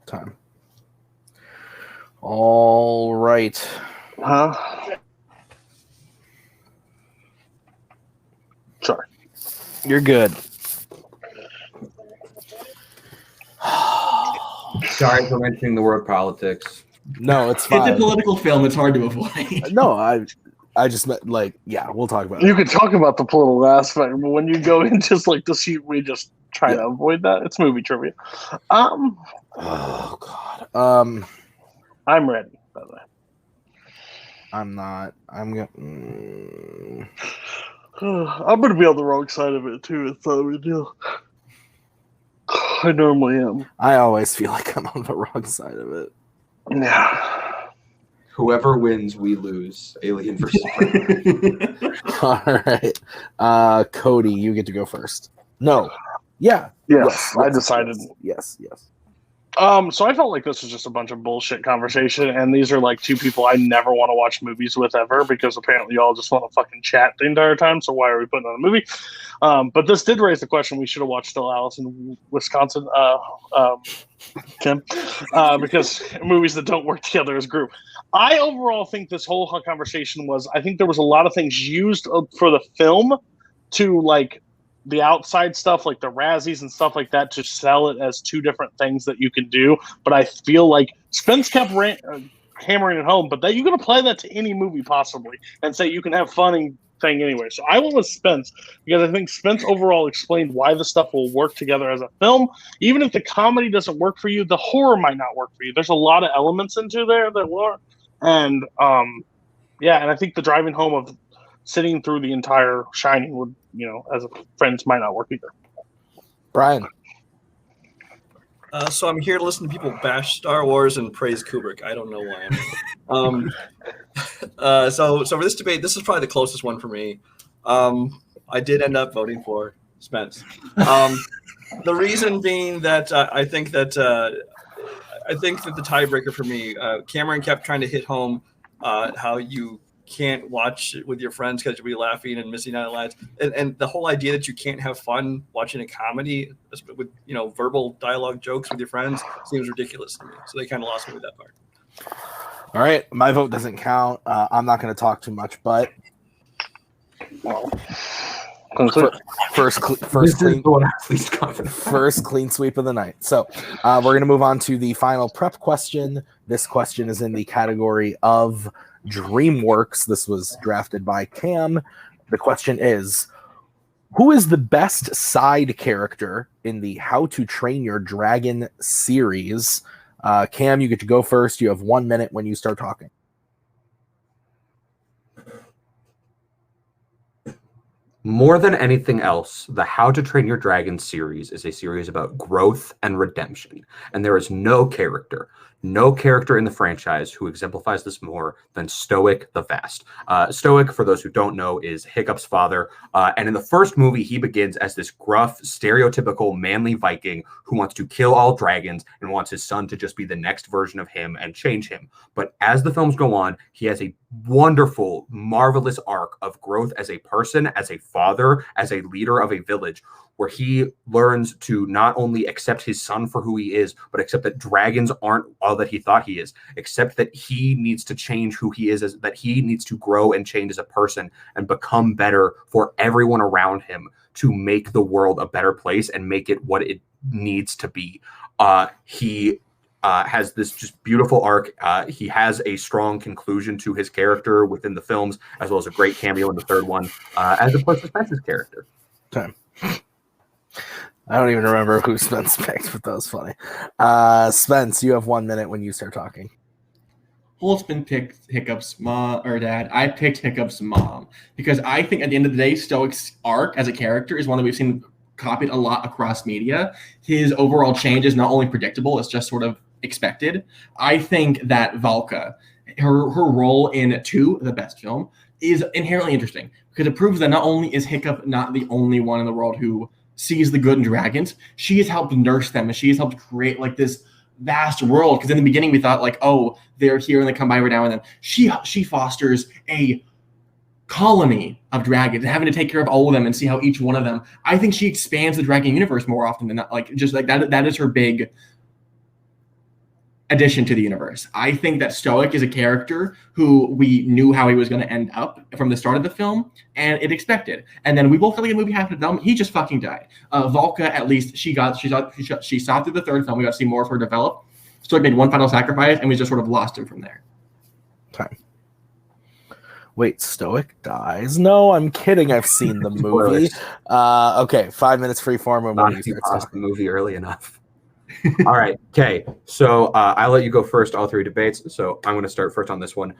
Time. All right. Sorry. You're good. Sorry for mentioning the word politics. No, it's fine. It's a political film. It's hard to avoid. No, I just meant, like, yeah, we'll talk about it. You can talk about the political aspect, but when you go into like the sheet, we just try to avoid that. It's movie trivia. Oh God. I'm ready, by the way. I'm not. I'm gonna. I'm gonna be on the wrong side of it too. It's not a big deal. I normally am. I always feel like I'm on the wrong side of it. Yeah. Whoever wins, we lose. Alien versus Predator. All right. Cody, you get to go first. No. Yeah. Yes, I decided. Yes. So I felt like this was just a bunch of bullshit conversation, and these are like two people I never want to watch movies with ever because apparently y'all just want to fucking chat the entire time. So why are we putting on a movie? But this did raise the question: we should have watched Still Alice in Wisconsin, Kim, because movies that don't work together as a group. I overall think this whole conversation was. I think there was a lot of things used for the film to like. The outside stuff like the Razzies and stuff like that to sell it as two different things that you can do. But I feel like Spence kept hammering it home, but that you can apply that to any movie possibly and say you can have fun thing anyway. So I went with Spence because I think Spence overall explained why the stuff will work together as a film. Even if the comedy doesn't work for you, the horror might not work for you. There's a lot of elements into there that work. And and I think the driving home of sitting through the entire Shining would, as a friends might not work either. Brian. So I'm here to listen to people bash Star Wars and praise Kubrick. I don't know why. So for this debate, this is probably the closest one for me. I did end up voting for Spence. The reason being that I think that the tiebreaker for me, Cameron kept trying to hit home how you can't watch it with your friends because you'll be laughing and missing out on lines, and the whole idea that you can't have fun watching a comedy with verbal dialogue jokes with your friends seems ridiculous to me. So they kind of lost me with that part. All right, my vote doesn't count. I'm not going to talk too much, but first clean sweep of the night. So we're going to move on to the final prep question. This question is in the category of DreamWorks. This was drafted by Cam. The question is, who is the best side character in the How to Train Your Dragon series? Cam, you get to go first. You have 1 minute when you start talking. More than anything else, the How to Train Your Dragon series is a series about growth and redemption. And there is no character in the franchise who exemplifies this more than Stoic the Vast. Stoic, for those who don't know, is Hiccup's father. And in the first movie, he begins as this gruff, stereotypical, manly Viking who wants to kill all dragons and wants his son to just be the next version of him and change him. But as the films go on, he has a wonderful, marvelous arc of growth as a person, as a father, as a leader of a village, where he learns to not only accept his son for who he is, but accept that dragons aren't all that he thought he is, accept that he needs to change who he is, that he needs to grow and change as a person and become better for everyone around him, to make the world a better place and make it what it needs to be. He has this just beautiful arc. He has a strong conclusion to his character within the films, as well as a great cameo in the third one, as opposed to Spence's character. Okay. I don't even remember who Spence picked, but that was funny. Spence, you have 1 minute when you start talking. Holzmann picked Hiccup's mom or dad. I picked Hiccup's mom because I think at the end of the day, Stoic's arc as a character is one that we've seen copied a lot across media. His overall change is not only predictable, it's just sort of expected. I think that Valka, her role in 2, the best film, is inherently interesting because it proves that not only is Hiccup not the only one in the world who sees the good in dragons, she has helped nurse them and she has helped create like this vast world. Because in the beginning we thought like, oh, they're here and they come by every now and then. She fosters a colony of dragons and having to take care of all of them and see how each one of them. I think she expands the dragon universe more often than not. Like just like that. That is her big addition to the universe. I think that Stoic is a character who we knew how he was going to end up from the start of the film, and it expected. And then we both felt like the movie happened to them. He just fucking died. Valka, at least she saw through the third film. We got to see more of her develop. Stoic made one final sacrifice, and we just sort of lost him from there. Okay. Wait, Stoic dies? No, I'm kidding. I've seen the movie. Okay, 5 minutes free form. Not if you paused the movie early enough. All right. Okay. So I'll let you go first, all 3 debates. So I'm going to start first on this one.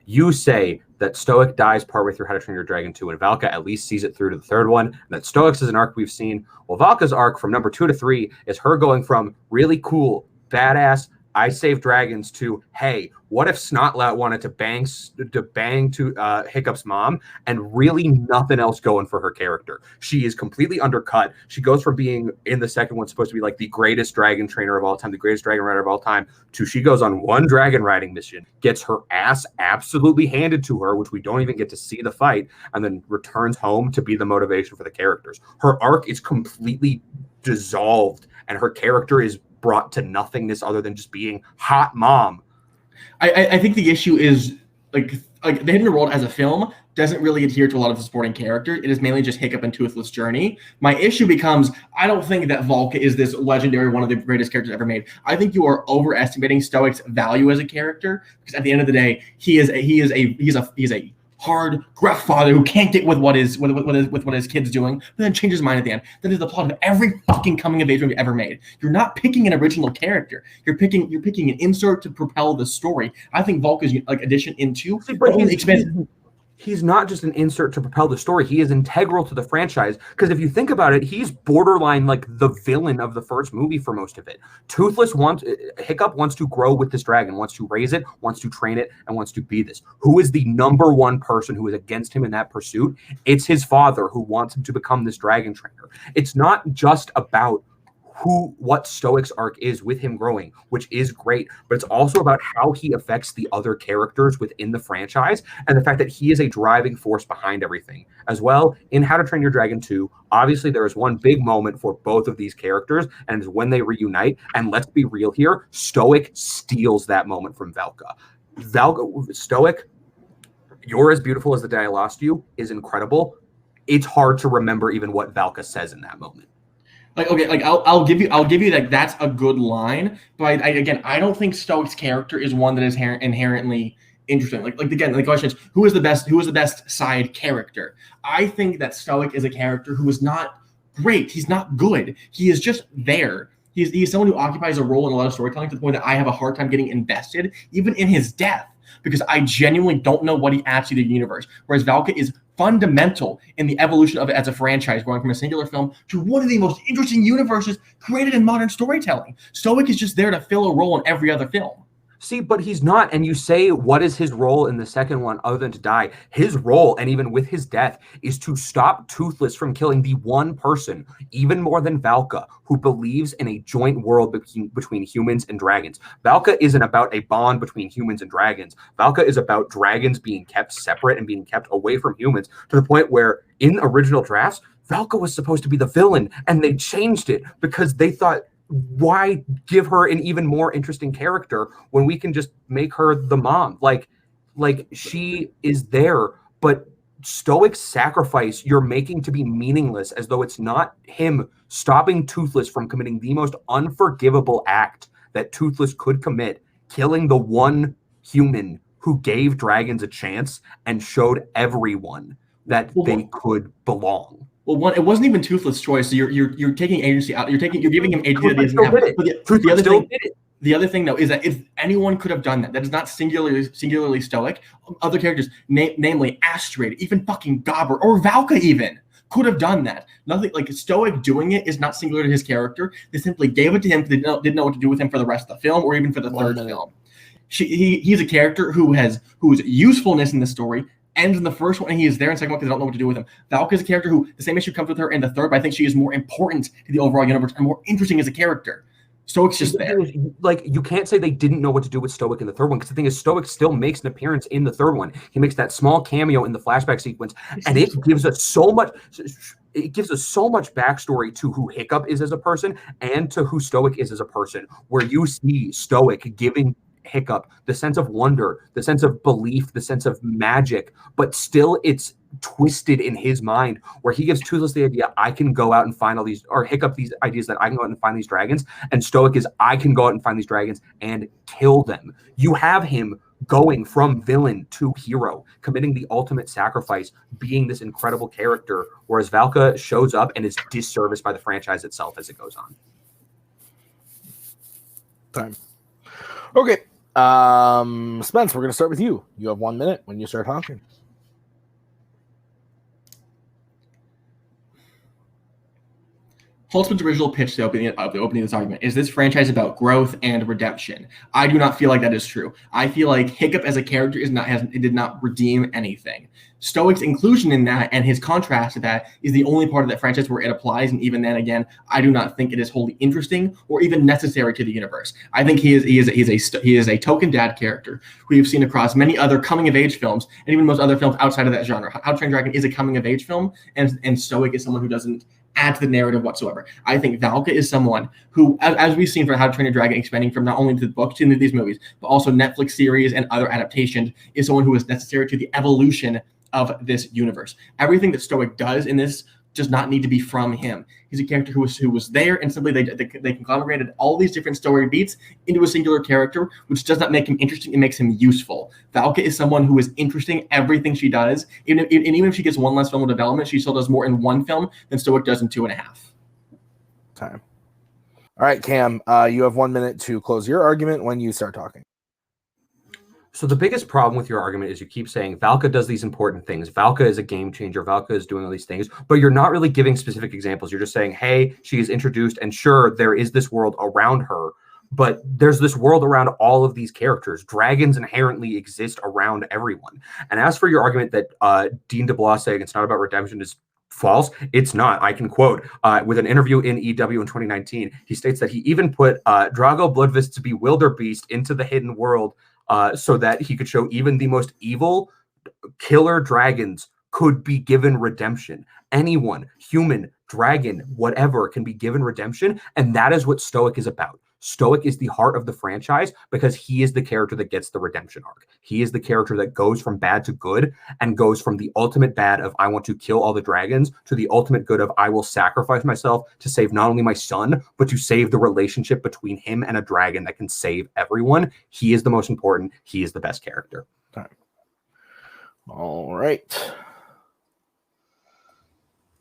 You say that Stoic dies partway through How to Train Your Dragon 2, and Valka at least sees it through to the third one. And that Stoic's is an arc we've seen. Well, Valka's arc from number 2 to 3 is her going from really cool, badass, I save dragons to, hey, what if Snotlout wanted to bang to Hiccup's mom, and really nothing else going for her character. She is completely undercut. She goes from being in the second one supposed to be like the greatest dragon trainer of all time, the greatest dragon rider of all time, to she goes on one dragon riding mission, gets her ass absolutely handed to her, which we don't even get to see the fight, and then returns home to be the motivation for the characters. Her arc is completely dissolved, and her character is brought to nothingness other than just being hot mom. I think the issue is like The Hidden World as a film doesn't really adhere to a lot of the supporting characters. It is mainly just Hiccup and Toothless journey. My issue becomes, I don't think that Valka is this legendary, one of the greatest characters ever made. I think you are overestimating Stoic's value as a character, because at the end of the day, he's a hard, gruff father who can't get with what his kid's doing, but then changes his mind at the end. That is the plot of every fucking coming of age movie ever made. You're not picking an original character. You're picking an insert to propel the story. I think Valka's like addition into he's not just an insert to propel the story. He is integral to the franchise, because if you think about it, he's borderline like the villain of the first movie for most of it. Hiccup wants to grow with this dragon, wants to raise it, wants to train it, and wants to be this. Who is the number one person who is against him in that pursuit? It's his father, who wants him to become this dragon trainer. It's not just about what Stoic's arc is with him growing, which is great, but it's also about how he affects the other characters within the franchise, and the fact that he is a driving force behind everything. As well, in How to Train Your Dragon 2, obviously there is one big moment for both of these characters, and it's when they reunite, and let's be real here, Stoic steals that moment from Valka. Stoic, "You're as beautiful as the day I lost you" is incredible. It's hard to remember even what Valka says in that moment. I'll give you like that's a good line, but I don't think Stoic's character is one that is inherently interesting. The question is, who is the best side character? I think that Stoic is a character who is not great. He's not good. He is just there. He's someone who occupies a role in a lot of storytelling to the point that I have a hard time getting invested, even in his death, because I genuinely don't know what he adds to the universe. Whereas Valka is fundamental in the evolution of it as a franchise, going from a singular film to one of the most interesting universes created in modern storytelling. Stoic is just there to fill a role in every other film. See, but he's not. And you say, what is his role in the second one other than to die? His role, and even with his death, is to stop Toothless from killing the one person, even more than Valka, who believes in a joint world between humans and dragons. Valka isn't about a bond between humans and dragons. Valka is about dragons being kept separate and being kept away from humans, to the point where in original drafts, Valka was supposed to be the villain, and they changed it because they thought, why give her an even more interesting character when we can just make her the mom? Like she is there, but Stoic's sacrifice you're making to be meaningless, as though it's not him stopping Toothless from committing the most unforgivable act that Toothless could commit, killing the one human who gave dragons a chance and showed everyone that they could belong. Well, one, it wasn't even Toothless' choice. So you're taking agency out. You're giving him agency that he doesn't have. But the other thing, though, is that if anyone could have done that, that is not singularly Stoic. Other characters, namely Astrid, even fucking Gobber, or Valka even, could have done that. Nothing like Stoic doing it is not singular to his character. They simply gave it to him because they didn't know what to do with him for the rest of the film or even for the third film. He's a character whose usefulness in the story ends in the first one, and he is there in the second one because they don't know what to do with him. Valka is a character who the same issue comes with her in the third, but I think she is more important to the overall universe and more interesting as a character. Stoic's just there. Like, you can't say they didn't know what to do with Stoic in the third one, because the thing is, Stoic still makes an appearance in the third one. He makes that small cameo in the flashback sequence, and it gives us so much. It gives us so much backstory to who Hiccup is as a person and to who Stoic is as a person, where you see Stoic giving Hiccup the sense of wonder, the sense of belief, the sense of magic, but still it's twisted in his mind, where he gives Toothless the idea, I can go out and find all these, or Hiccup these ideas that I can go out and find these dragons, and Stoic is, I can go out and find these dragons and kill them. You have him going from villain to hero, committing the ultimate sacrifice, being this incredible character, whereas Valka shows up and is disserviced by the franchise itself as it goes on. Time. Okay. Spence, we're going to start with you. You have 1 minute when you start talking. Holzmann's original pitch to the opening of this argument is this franchise about growth and redemption. I do not feel like that is true. I feel like Hiccup as a character did not redeem anything. Stoic's inclusion in that and his contrast to that is the only part of that franchise where it applies, and even then, again, I do not think it is wholly interesting or even necessary to the universe. I think he is a token dad character who you've seen across many other coming of age films and even most other films outside of that genre. How to Train Your Dragon is a coming of age film, and Stoic is someone who doesn't add to the narrative whatsoever. I think Valka is someone who, as we've seen for How to Train Your Dragon, expanding from not only the book to these movies, but also Netflix series and other adaptations, is someone who is necessary to the evolution of this universe. Everything that Stoic does in this does not need to be from him. He's a character who was there, and simply they conglomerated all these different story beats into a singular character, which does not make him interesting. It makes him useful. Valka is someone who is interesting everything she does, even if she gets one less film of development, she still does more in one film than Stoic does in 2.5. Time. All right, Cam, you have 1 minute to close your argument when you start talking. So the biggest problem with your argument is you keep saying Valka does these important things. Valka is a game changer. Valka is doing all these things, but you're not really giving specific examples. You're just saying, hey, she is introduced, and sure, there is this world around her, but there's this world around all of these characters. Dragons inherently exist around everyone. And as for your argument that Dean DeBlois saying it's not about redemption is false, it's not. I can quote with an interview in EW in 2019, he states that he even put Drago Bloodfist's Bewilderbeast into the hidden world so that he could show even the most evil killer dragons could be given redemption. Anyone, human, dragon, whatever, can be given redemption, and that is what Stoic is about. Stoic is the heart of the franchise because he is the character that gets the redemption arc. He is the character that goes from bad to good and goes from the ultimate bad of I want to kill all the dragons to the ultimate good of I will sacrifice myself to save not only my son, but to save the relationship between him and a dragon that can save everyone. He is the most important. He is the best character. All right.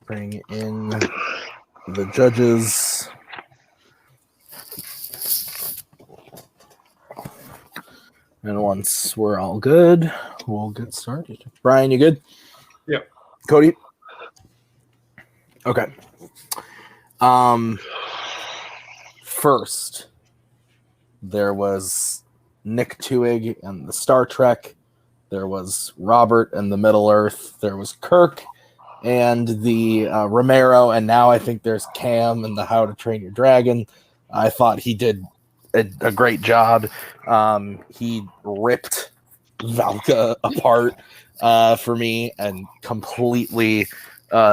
Bring in the judges. And once we're all good, we'll get started. Brian, you good? Yeah. Cody? Okay. First, there was Nick Twig and the Star Trek. There was Robert and the Middle Earth. There was Kirk and the Romero. And now I think there's Cam and the How to Train Your Dragon. I thought he did a great job. He ripped Valka apart for me and completely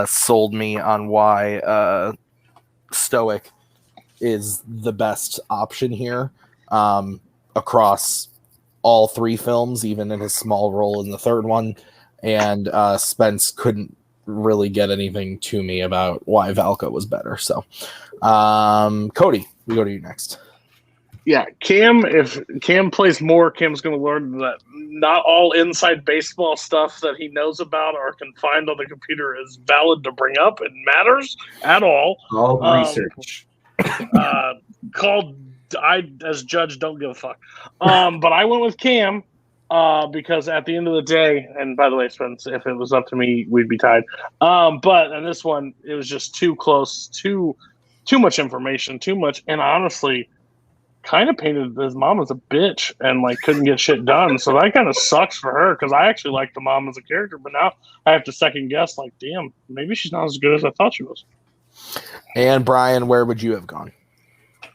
sold me on why Stoic is the best option here across all three films, even in his small role in the third one. and Spence couldn't really get anything to me about why Valka was better. So, Cody, we go to you next. Yeah, Cam, if Cam plays more, Cam's going to learn that not all inside baseball stuff that he knows about or can find on the computer is valid to bring up and matters at all. All research. I, as judge, don't give a fuck. But I went with Cam because at the end of the day, and by the way, Spence, if it was up to me, we'd be tied. But in this one, it was just too close, too much information, too much. And honestly, kind of painted his mom as a bitch and like couldn't get shit done. So that kind of sucks for her because I actually like the mom as a character, but now I have to second guess. Like, damn, maybe she's not as good as I thought she was. And Brian, where would you have gone?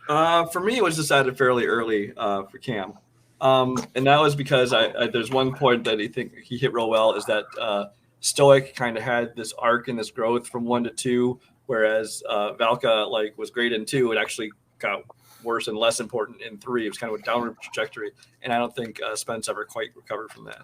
For me, it was decided fairly early for Cam, and that was because there's one point that he hit real well is that Stoic kind of had this arc and this growth from 1 to 2, whereas Valka like was great in 2 and actually got worse and less important in 3. It was kind of a downward trajectory, and I don't think Spence ever quite recovered from that.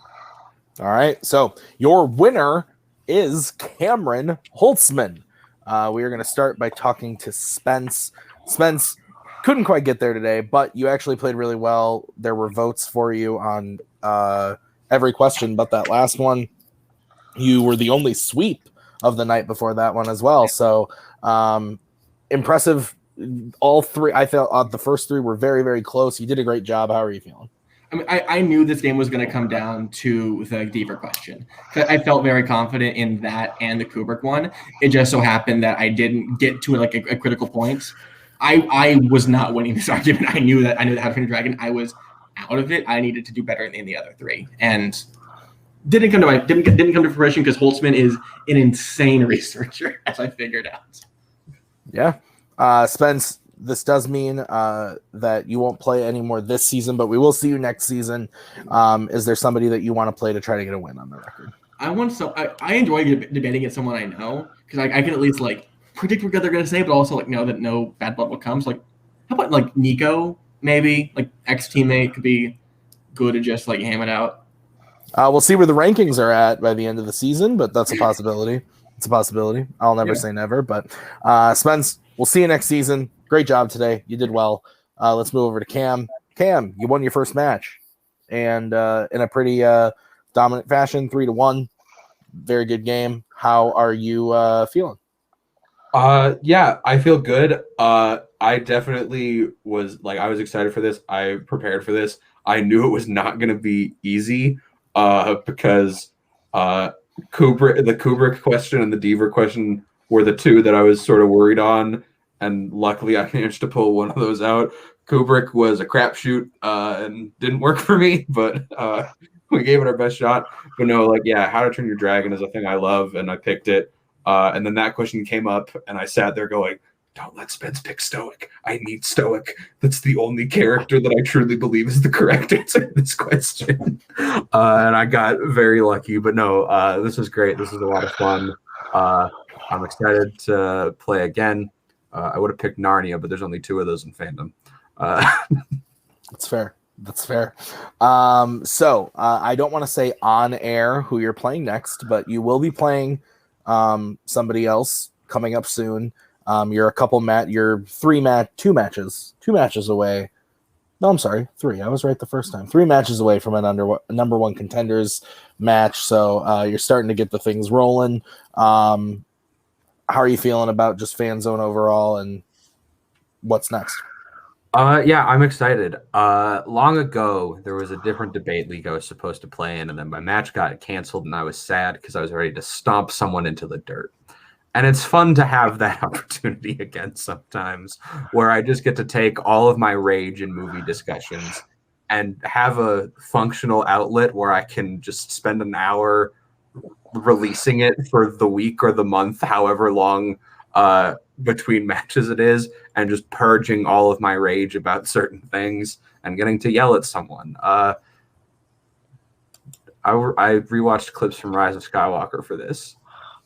All right, so your winner is Cameron Holzmann. We are going to start by talking to Spence. Spence couldn't quite get there today, but you actually played really well. There were votes for you on every question but that last one. You were the only sweep of the night before that one as well, so impressive. All 3, I felt the first 3 were very, very close. You did a great job. How are you feeling? I mean, I knew this game was going to come down to the Deaver question. I felt very confident in that and the Kubrick one. It just so happened that I didn't get to like a critical point. I was not winning this argument. I knew that How to Train Your Dragon. I was out of it. I needed to do better in the other 3, and didn't come to fruition because Holtzmann is an insane researcher, as I figured out. Yeah. Spence, this does mean that you won't play anymore this season, but we will see you next season. Is there somebody that you want to play to try to get a win on the record? I enjoy debating against someone I know because I can at least like predict what they're going to say, but also like know that no bad blood will come. So, like, how about like Nico? Maybe like ex-teammate could be good to just like ham it out. We'll see where the rankings are at by the end of the season, but that's a possibility. It's a possibility. I'll never say never, but Spence, we'll see you next season. Great job today. You did well. Let's move over to Cam. Cam, you won your first match, and in a pretty dominant fashion, 3-1. Very good game. How are you feeling? Yeah, I feel good. I definitely was I was excited for this. I prepared for this. I knew it was not going to be easy because the Kubrick question and the Deaver question were the 2 that I was sort of worried on. And luckily, I managed to pull one of those out. Kubrick was a crapshoot and didn't work for me, but we gave it our best shot. But no, How to Train Your Dragon is a thing I love, and I picked it. And then that question came up, and I sat there going, don't let Spence pick Stoic. I need Stoic. That's the only character that I truly believe is the correct answer to this question. And I got very lucky. But no, this was great. This was a lot of fun. I'm excited to play again. I would have picked Narnia, but there's only 2 of those in Fandom. That's fair. So I don't want to say on air who you're playing next, but you will be playing somebody else coming up soon. You're you're 2 matches away. No, I'm sorry, 3. I was right the first time. 3 matches away from a number 1 contenders match. So you're starting to get the things rolling. How are you feeling about just Fanzone overall and what's next? Yeah, I'm excited. Long ago, there was a different debate league I was supposed to play in, and then my match got canceled, and I was sad because I was ready to stomp someone into the dirt. And it's fun to have that opportunity again sometimes, where I just get to take all of my rage in movie discussions and have a functional outlet where I can just spend an hour releasing it for the week or the month, however long between matches it is, and just purging all of my rage about certain things and getting to yell at someone. I rewatched clips from Rise of Skywalker for this.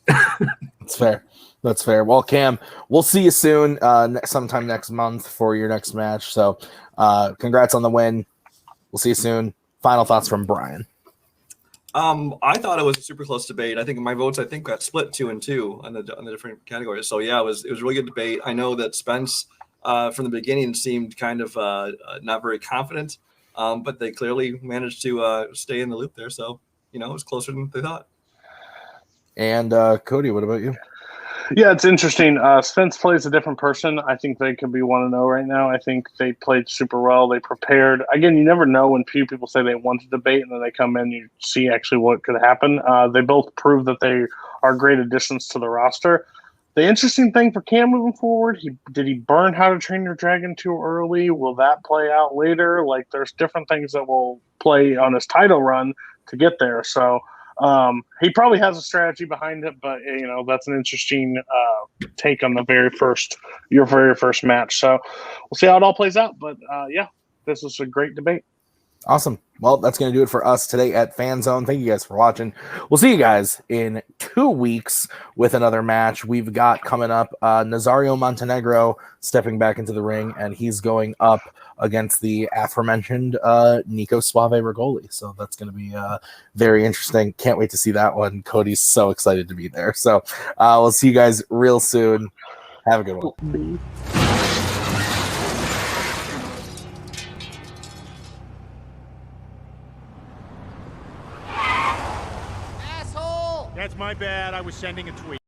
That's fair. Well, Cam, we'll see you soon, sometime next month for your next match. So congrats on the win. We'll see you soon. Final thoughts from Brian. I thought it was a super close debate. I think my votes, got split 2-2 on the different categories. So yeah, it was a really good debate. I know that Spence from the beginning seemed kind of not very confident, but they clearly managed to stay in the loop there. So it was closer than they thought. And Cody, what about you? Yeah, it's interesting. Spence plays a different person. I think they could be 1-0 right now. I think they played super well. They prepared. Again, you never know when people say they want to debate and then they come in, you see actually what could happen. They both prove that they are great additions to the roster. The interesting thing for Cam moving forward, did he burn How to Train Your Dragon too early? Will that play out later? Like, there's different things that will play on his title run to get there. So he probably has a strategy behind it, but that's an interesting take on your very first match. So we'll see how it all plays out. But yeah, this was a great debate. Awesome. Well, that's going to do it for us today at Fanzone. Thank you guys for watching. We'll see you guys in 2 weeks with another match. We've got coming up Nazario Montenegro stepping back into the ring, and he's going up against the aforementioned Nico Suave Rigoli. So that's going to be very interesting. Can't wait to see that one. Cody's so excited to be there. So we'll see you guys real soon. Have a good one. That's my bad. I was sending a tweet.